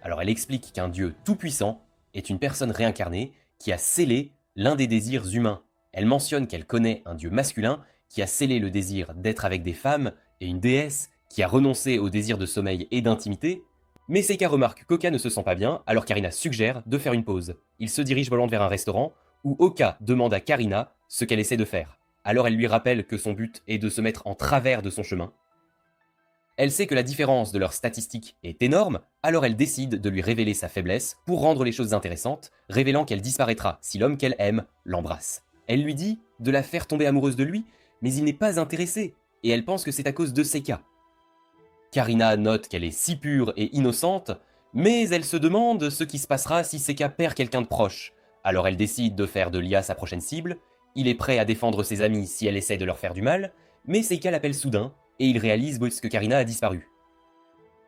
Speaker 1: Alors elle explique qu'un Dieu tout-puissant est une personne réincarnée qui a scellé l'un des désirs humains. Elle mentionne qu'elle connaît un Dieu masculin qui a scellé le désir d'être avec des femmes et une déesse qui a renoncé au désir de sommeil et d'intimité. Mais Seka remarque qu'Oka ne se sent pas bien, alors Karina suggère de faire une pause. Ils se dirigent volant vers un restaurant, où Oka demande à Karina ce qu'elle essaie de faire. Alors elle lui rappelle que son but est de se mettre en travers de son chemin. Elle sait que la différence de leurs statistiques est énorme, alors elle décide de lui révéler sa faiblesse pour rendre les choses intéressantes, révélant qu'elle disparaîtra si l'homme qu'elle aime l'embrasse. Elle lui dit de la faire tomber amoureuse de lui, mais il n'est pas intéressé, et elle pense que c'est à cause de Seka. Karina note qu'elle est si pure et innocente, mais elle se demande ce qui se passera si Seka perd quelqu'un de proche. Alors elle décide de faire de Lia sa prochaine cible, il est prêt à défendre ses amis si elle essaie de leur faire du mal, mais Seka l'appelle soudain, et il réalise que Karina a disparu.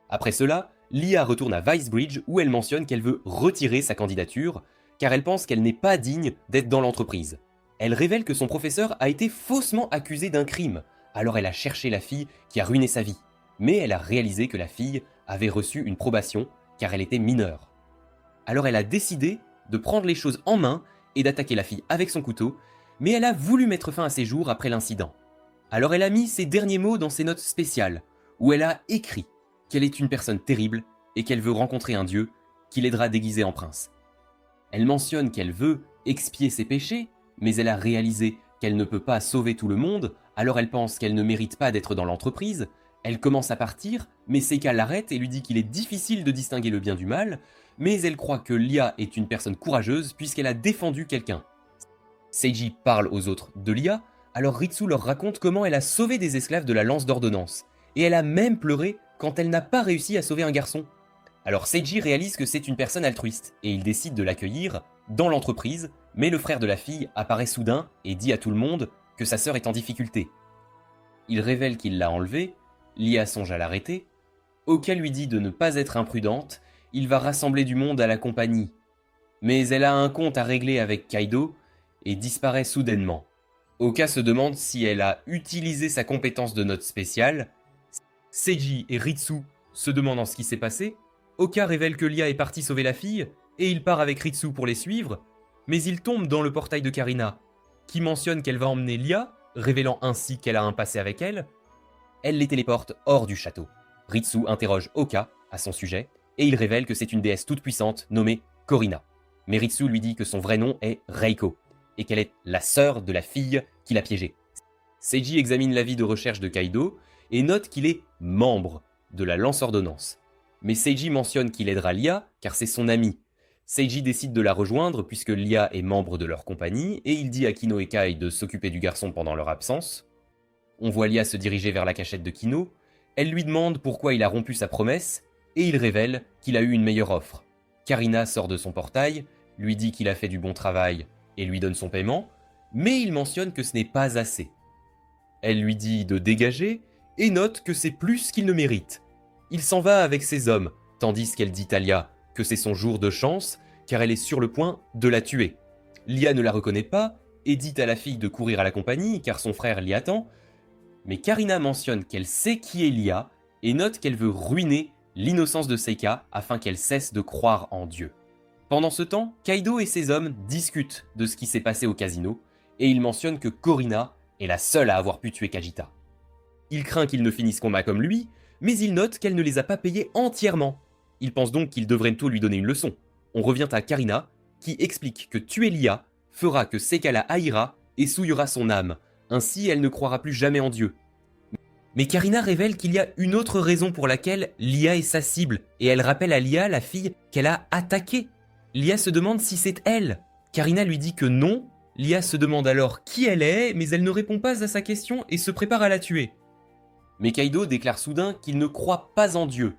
Speaker 1: Après cela, Lia retourne à Vicebridge où elle mentionne qu'elle veut retirer sa candidature, car elle pense qu'elle n'est pas digne d'être dans l'entreprise. Elle révèle que son professeur a été faussement accusé d'un crime, alors elle a cherché la fille qui a ruiné sa vie. Mais elle a réalisé que la fille avait reçu une probation car elle était mineure. Alors elle a décidé de prendre les choses en main et d'attaquer la fille avec son couteau, mais elle a voulu mettre fin à ses jours après l'incident. Alors elle a mis ses derniers mots dans ses notes spéciales, où elle a écrit qu'elle est une personne terrible et qu'elle veut rencontrer un dieu qui l'aidera déguisé en prince. Elle mentionne qu'elle veut expier ses péchés, mais elle a réalisé qu'elle ne peut pas sauver tout le monde, alors elle pense qu'elle ne mérite pas d'être dans l'entreprise. Elle commence à partir, mais Seka l'arrête et lui dit qu'il est difficile de distinguer le bien du mal, mais elle croit que Lia est une personne courageuse puisqu'elle a défendu quelqu'un. Seiji parle aux autres de Lia, alors Ritsu leur raconte comment elle a sauvé des esclaves de la lance d'ordonnance, et elle a même pleuré quand elle n'a pas réussi à sauver un garçon. Alors Seiji réalise que c'est une personne altruiste, et il décide de l'accueillir dans l'entreprise, mais le frère de la fille apparaît soudain et dit à tout le monde que sa sœur est en difficulté. Il révèle qu'il l'a enlevée, Lia songe à l'arrêter, Oka lui dit de ne pas être imprudente, il va rassembler du monde à la compagnie. Mais elle a un compte à régler avec Kaido et disparaît soudainement. Oka se demande si elle a utilisé sa compétence de note spéciale. Seiji et Ritsu se demandant ce qui s'est passé. Oka révèle que Lia est partie sauver la fille et il part avec Ritsu pour les suivre, mais il tombe dans le portail de Karina, qui mentionne qu'elle va emmener Lia, révélant ainsi qu'elle a un passé avec elle. Elle les téléporte hors du château. Ritsu interroge Oka à son sujet, et il révèle que c'est une déesse toute puissante nommée Korina. Mais Ritsu lui dit que son vrai nom est Reiko, et qu'elle est la sœur de la fille qui l'a piégée. Seiji examine l'avis de recherche de Kaido, et note qu'il est membre de la lance-ordonnance. Mais Seiji mentionne qu'il aidera Lia, car c'est son ami. Seiji décide de la rejoindre puisque Lia est membre de leur compagnie, et il dit à Kino et Kai de s'occuper du garçon pendant leur absence. On voit Lia se diriger vers la cachette de Kino. Elle lui demande pourquoi il a rompu sa promesse, et il révèle qu'il a eu une meilleure offre. Karina sort de son portail, lui dit qu'il a fait du bon travail et lui donne son paiement, mais il mentionne que ce n'est pas assez. Elle lui dit de dégager et note que c'est plus qu'il ne mérite. Il s'en va avec ses hommes, tandis qu'elle dit à Lia que c'est son jour de chance car elle est sur le point de la tuer. Lia ne la reconnaît pas et dit à la fille de courir à la compagnie car son frère l'y attend, mais Karina mentionne qu'elle sait qui est Lia et note qu'elle veut ruiner l'innocence de Seika afin qu'elle cesse de croire en Dieu. Pendant ce temps, Kaido et ses hommes discutent de ce qui s'est passé au casino et ils mentionnent que Korina est la seule à avoir pu tuer Kajita. Il craint qu'ils ne finissent combat comme lui, mais il note qu'elle ne les a pas payés entièrement. Il pense donc qu'il devrait tôt lui donner une leçon. On revient à Karina, qui explique que tuer Lia fera que Seika la haïra et souillera son âme. Ainsi, elle ne croira plus jamais en Dieu. Mais Karina révèle qu'il y a une autre raison pour laquelle Lia est sa cible, et elle rappelle à Lia la fille qu'elle a attaquée. Lia se demande si c'est elle. Karina lui dit que non. Lia se demande alors qui elle est, mais elle ne répond pas à sa question et se prépare à la tuer. Mais Kaido déclare soudain qu'il ne croit pas en Dieu,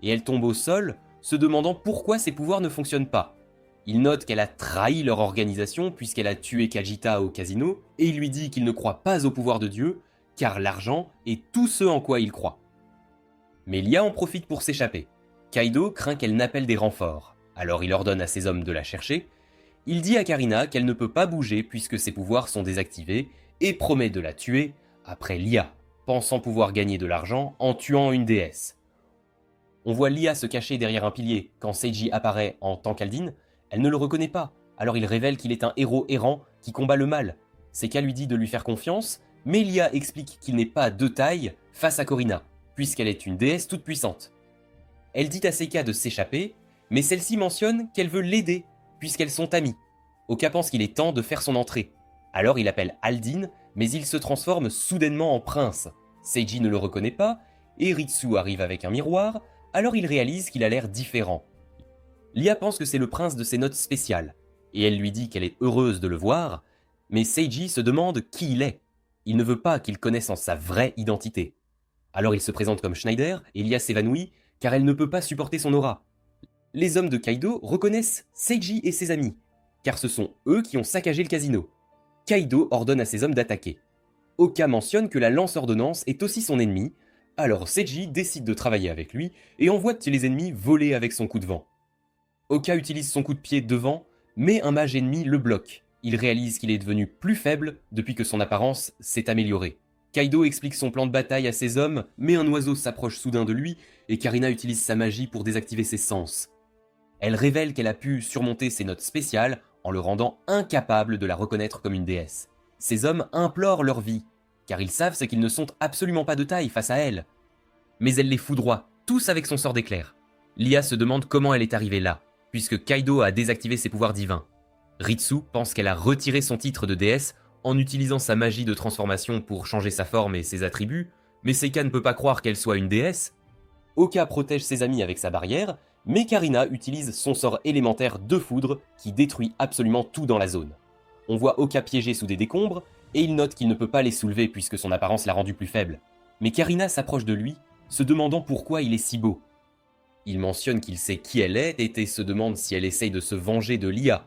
Speaker 1: et elle tombe au sol, se demandant pourquoi ses pouvoirs ne fonctionnent pas. Il note qu'elle a trahi leur organisation puisqu'elle a tué Kajita au casino, et il lui dit qu'il ne croit pas au pouvoir de Dieu, car l'argent est tout ce en quoi il croit. Mais Lia en profite pour s'échapper. Kaido craint qu'elle n'appelle des renforts, alors il ordonne à ses hommes de la chercher. Il dit à Karina qu'elle ne peut pas bouger puisque ses pouvoirs sont désactivés, et promet de la tuer après Lia, pensant pouvoir gagner de l'argent en tuant une déesse. On voit Lia se cacher derrière un pilier quand Seiji apparaît en tant qu'Aldine. Elle ne le reconnaît pas, alors il révèle qu'il est un héros errant qui combat le mal. Seika lui dit de lui faire confiance, mais Lia explique qu'il n'est pas de taille face à Korina, puisqu'elle est une déesse toute puissante. Elle dit à Seika de s'échapper, mais celle-ci mentionne qu'elle veut l'aider, puisqu'elles sont amies. Oka pense qu'il est temps de faire son entrée. Alors il appelle Aldine, mais il se transforme soudainement en prince. Seiji ne le reconnaît pas, et Ritsu arrive avec un miroir, alors il réalise qu'il a l'air différent. Lia pense que c'est le prince de ses notes spéciales, et elle lui dit qu'elle est heureuse de le voir, mais Seiji se demande qui il est. Il ne veut pas qu'il connaisse en sa vraie identité. Alors il se présente comme Schneider, et Lia s'évanouit, car elle ne peut pas supporter son aura. Les hommes de Kaido reconnaissent Seiji et ses amis, car ce sont eux qui ont saccagé le casino. Kaido ordonne à ses hommes d'attaquer. Oka mentionne que la lance-ordonnance est aussi son ennemi, alors Seiji décide de travailler avec lui et envoie les ennemis voler avec son coup de vent. Oka utilise son coup de pied devant, mais un mage ennemi le bloque. Il réalise qu'il est devenu plus faible depuis que son apparence s'est améliorée. Kaido explique son plan de bataille à ses hommes, mais un oiseau s'approche soudain de lui et Karina utilise sa magie pour désactiver ses sens. Elle révèle qu'elle a pu surmonter ses notes spéciales en le rendant incapable de la reconnaître comme une déesse. Ses hommes implorent leur vie, car ils savent qu'ils ne sont absolument pas de taille face à elle. Mais elle les foudroie, tous avec son sort d'éclair. Lia se demande comment elle est arrivée là, puisque Kaido a désactivé ses pouvoirs divins. Ritsu pense qu'elle a retiré son titre de déesse en utilisant sa magie de transformation pour changer sa forme et ses attributs, mais Seika ne peut pas croire qu'elle soit une déesse. Oka protège ses amis avec sa barrière, mais Karina utilise son sort élémentaire de foudre qui détruit absolument tout dans la zone. On voit Oka piégé sous des décombres, et il note qu'il ne peut pas les soulever puisque son apparence l'a rendu plus faible. Mais Karina s'approche de lui, se demandant pourquoi il est si beau. Il mentionne qu'il sait qui elle est et se demande si elle essaye de se venger de Lia,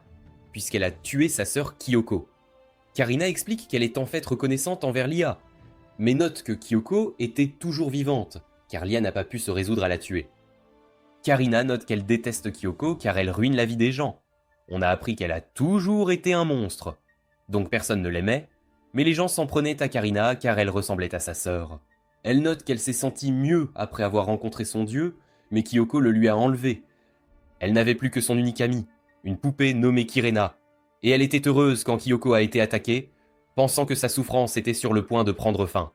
Speaker 1: puisqu'elle a tué sa sœur Kyoko. Karina explique qu'elle est en fait reconnaissante envers Lia, mais note que Kyoko était toujours vivante, car Lia n'a pas pu se résoudre à la tuer. Karina note qu'elle déteste Kyoko car elle ruine la vie des gens. On a appris qu'elle a toujours été un monstre, donc personne ne l'aimait, mais les gens s'en prenaient à Karina car elle ressemblait à sa sœur. Elle note qu'elle s'est sentie mieux après avoir rencontré son dieu, mais Kyoko le lui a enlevé. Elle n'avait plus que son unique amie, une poupée nommée Kirena, et elle était heureuse quand Kyoko a été attaquée, pensant que sa souffrance était sur le point de prendre fin.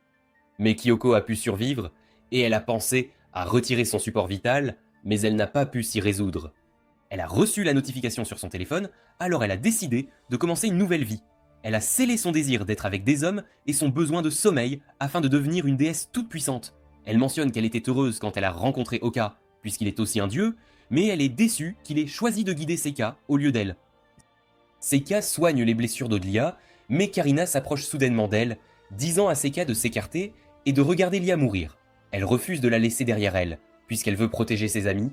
Speaker 1: Mais Kyoko a pu survivre, et elle a pensé à retirer son support vital, mais elle n'a pas pu s'y résoudre. Elle a reçu la notification sur son téléphone, alors elle a décidé de commencer une nouvelle vie. Elle a scellé son désir d'être avec des hommes et son besoin de sommeil afin de devenir une déesse toute puissante. Elle mentionne qu'elle était heureuse quand elle a rencontré Oka, puisqu'il est aussi un dieu, mais elle est déçue qu'il ait choisi de guider Seika au lieu d'elle. Seika soigne les blessures d'Odlia, mais Karina s'approche soudainement d'elle, disant à Seika de s'écarter et de regarder Lia mourir. Elle refuse de la laisser derrière elle, puisqu'elle veut protéger ses amis,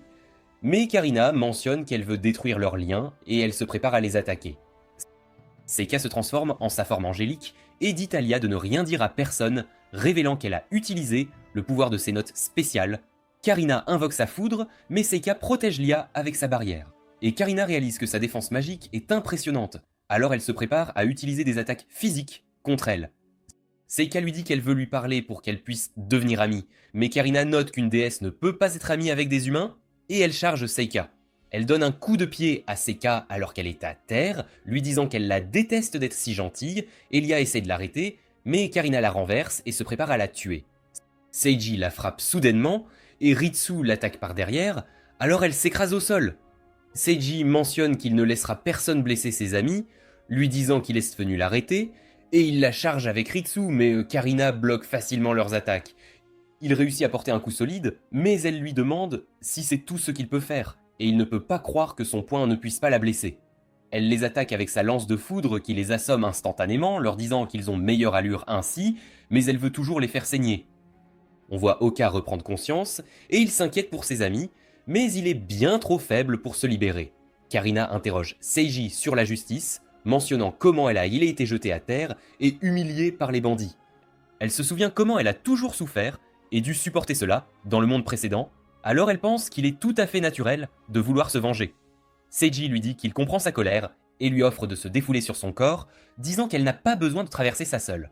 Speaker 1: mais Karina mentionne qu'elle veut détruire leurs liens et elle se prépare à les attaquer. Seika se transforme en sa forme angélique et dit à Lia de ne rien dire à personne, révélant qu'elle a utilisé le pouvoir de ses notes spéciales. Karina invoque sa foudre, mais Seika protège Lia avec sa barrière. Et Karina réalise que sa défense magique est impressionnante, alors elle se prépare à utiliser des attaques physiques contre elle. Seika lui dit qu'elle veut lui parler pour qu'elle puisse devenir amie, mais Karina note qu'une déesse ne peut pas être amie avec des humains, et elle charge Seika. Elle donne un coup de pied à Seika alors qu'elle est à terre, lui disant qu'elle la déteste d'être si gentille, et Lia essaie de l'arrêter, mais Karina la renverse et se prépare à la tuer. Seiji la frappe soudainement, et Ritsu l'attaque par derrière, alors elle s'écrase au sol. Seiji mentionne qu'il ne laissera personne blesser ses amis, lui disant qu'il est venu l'arrêter, et il la charge avec Ritsu, mais Karina bloque facilement leurs attaques. Il réussit à porter un coup solide, mais elle lui demande si c'est tout ce qu'il peut faire, et il ne peut pas croire que son poing ne puisse pas la blesser. Elle les attaque avec sa lance de foudre qui les assomme instantanément, leur disant qu'ils ont meilleure allure ainsi, mais elle veut toujours les faire saigner. On voit Oka reprendre conscience, et il s'inquiète pour ses amis, mais il est bien trop faible pour se libérer. Karina interroge Seiji sur la justice, mentionnant comment il a été jetée à terre et humiliée par les bandits. Elle se souvient comment elle a toujours souffert et dû supporter cela dans le monde précédent, alors elle pense qu'il est tout à fait naturel de vouloir se venger. Seiji lui dit qu'il comprend sa colère et lui offre de se défouler sur son corps, disant qu'elle n'a pas besoin de traverser ça seule.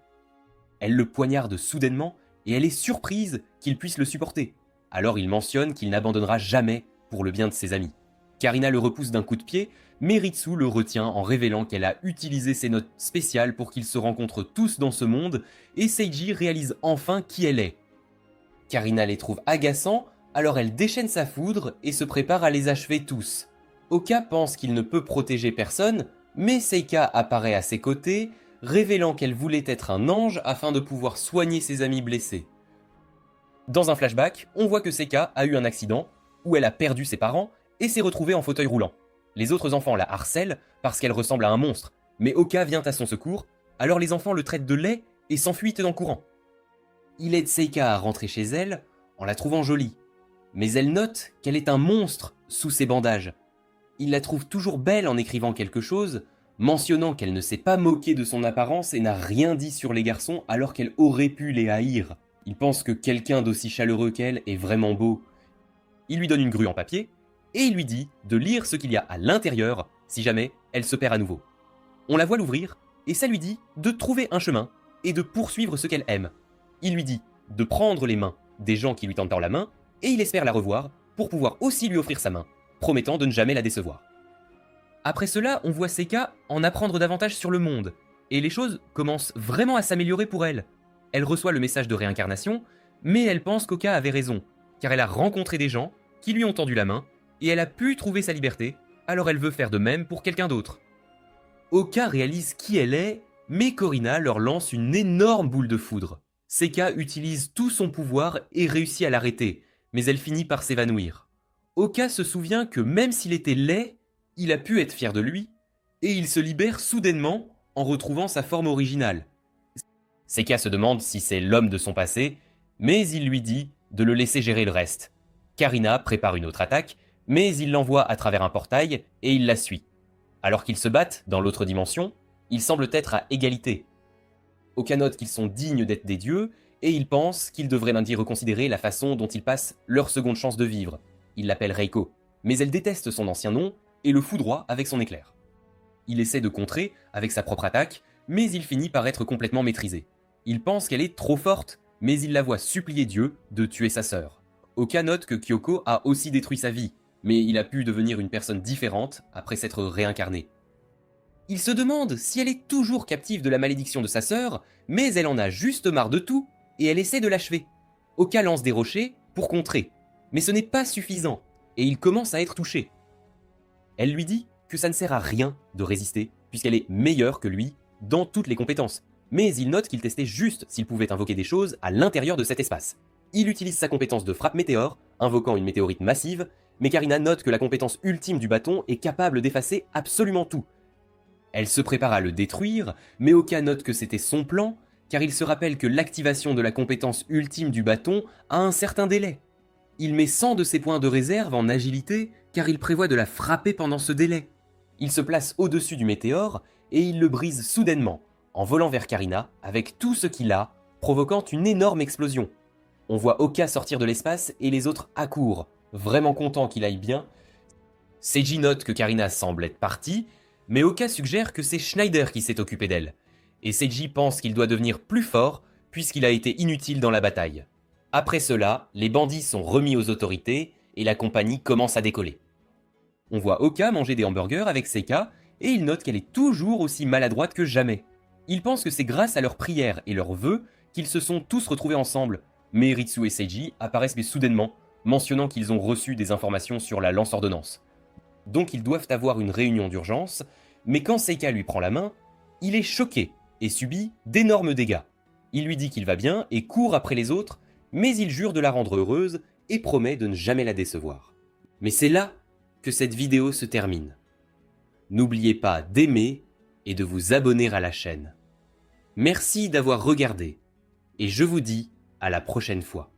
Speaker 1: Elle le poignarde soudainement et elle est surprise qu'il puisse le supporter. Alors il mentionne qu'il n'abandonnera jamais pour le bien de ses amis. Karina le repousse d'un coup de pied, mais Ritsu le retient en révélant qu'elle a utilisé ses notes spéciales pour qu'ils se rencontrent tous dans ce monde, et Seiji réalise enfin qui elle est. Karina les trouve agaçants, alors elle déchaîne sa foudre et se prépare à les achever tous. Oka pense qu'il ne peut protéger personne, mais Seika apparaît à ses côtés, révélant qu'elle voulait être un ange afin de pouvoir soigner ses amis blessés. Dans un flashback, on voit que Seika a eu un accident, où elle a perdu ses parents, et s'est retrouvée en fauteuil roulant. Les autres enfants la harcèlent parce qu'elle ressemble à un monstre, mais Oka vient à son secours, alors les enfants le traitent de laid et s'enfuient en courant. Il aide Seika à rentrer chez elle en la trouvant jolie, mais elle note qu'elle est un monstre sous ses bandages. Il la trouve toujours belle en écrivant quelque chose, mentionnant qu'elle ne s'est pas moquée de son apparence et n'a rien dit sur les garçons alors qu'elle aurait pu les haïr. Il pense que quelqu'un d'aussi chaleureux qu'elle est vraiment beau. Il lui donne une grue en papier, et il lui dit de lire ce qu'il y a à l'intérieur si jamais elle se perd à nouveau. On la voit l'ouvrir, et ça lui dit de trouver un chemin et de poursuivre ce qu'elle aime. Il lui dit de prendre les mains des gens qui lui tendent par la main, et il espère la revoir pour pouvoir aussi lui offrir sa main, promettant de ne jamais la décevoir. Après cela, on voit Seika en apprendre davantage sur le monde, et les choses commencent vraiment à s'améliorer pour elle. Elle reçoit le message de réincarnation, mais elle pense qu'Oka avait raison, car elle a rencontré des gens qui lui ont tendu la main, et elle a pu trouver sa liberté, alors elle veut faire de même pour quelqu'un d'autre. Oka réalise qui elle est, mais Corina leur lance une énorme boule de foudre. Seika utilise tout son pouvoir et réussit à l'arrêter, mais elle finit par s'évanouir. Oka se souvient que même s'il était laid, il a pu être fier de lui, et il se libère soudainement en retrouvant sa forme originale. Seika se demande si c'est l'homme de son passé, mais il lui dit de le laisser gérer le reste. Karina prépare une autre attaque, mais il l'envoie à travers un portail et il la suit. Alors qu'ils se battent dans l'autre dimension, ils semblent être à égalité. Oka note qu'ils sont dignes d'être des dieux, et il pense qu'ils devraient lundi reconsidérer la façon dont ils passent leur seconde chance de vivre. Il l'appelle Reiko, mais elle déteste son ancien nom et le foudroie avec son éclair. Il essaie de contrer avec sa propre attaque, mais il finit par être complètement maîtrisé. Il pense qu'elle est trop forte, mais il la voit supplier Dieu de tuer sa sœur. Oka note que Kyoko a aussi détruit sa vie, mais il a pu devenir une personne différente après s'être réincarné. Il se demande si elle est toujours captive de la malédiction de sa sœur, mais elle en a juste marre de tout, et elle essaie de l'achever. Oka lance des rochers pour contrer, mais ce n'est pas suffisant, et il commence à être touché. Elle lui dit que ça ne sert à rien de résister, puisqu'elle est meilleure que lui dans toutes les compétences, mais il note qu'il testait juste s'il pouvait invoquer des choses à l'intérieur de cet espace. Il utilise sa compétence de frappe météore, invoquant une météorite massive, mais Karina note que la compétence ultime du bâton est capable d'effacer absolument tout. Elle se prépare à le détruire, mais Oka note que c'était son plan, car il se rappelle que l'activation de la compétence ultime du bâton a un certain délai. Il met 100 de ses points de réserve en agilité car il prévoit de la frapper pendant ce délai. Il se place au-dessus du météore et il le brise soudainement, en volant vers Karina avec tout ce qu'il a, provoquant une énorme explosion. On voit Oka sortir de l'espace et les autres accourent, vraiment contents qu'il aille bien. Seiji note que Karina semble être partie, mais Oka suggère que c'est Schneider qui s'est occupé d'elle. Et Seiji pense qu'il doit devenir plus fort puisqu'il a été inutile dans la bataille. Après cela, les bandits sont remis aux autorités et la compagnie commence à décoller. On voit Oka manger des hamburgers avec Seika et il note qu'elle est toujours aussi maladroite que jamais. Il pense que c'est grâce à leurs prières et leurs vœux qu'ils se sont tous retrouvés ensemble, mais Ritsu et Seiji apparaissent mais soudainement, mentionnant qu'ils ont reçu des informations sur la lance-ordonnance. Donc ils doivent avoir une réunion d'urgence, mais quand Seika lui prend la main, il est choqué et subit d'énormes dégâts. Il lui dit qu'il va bien et court après les autres, mais il jure de la rendre heureuse et promet de ne jamais la décevoir. Mais c'est là que cette vidéo se termine. N'oubliez pas d'aimer et de vous abonner à la chaîne. Merci d'avoir regardé, et je vous dis à la prochaine fois.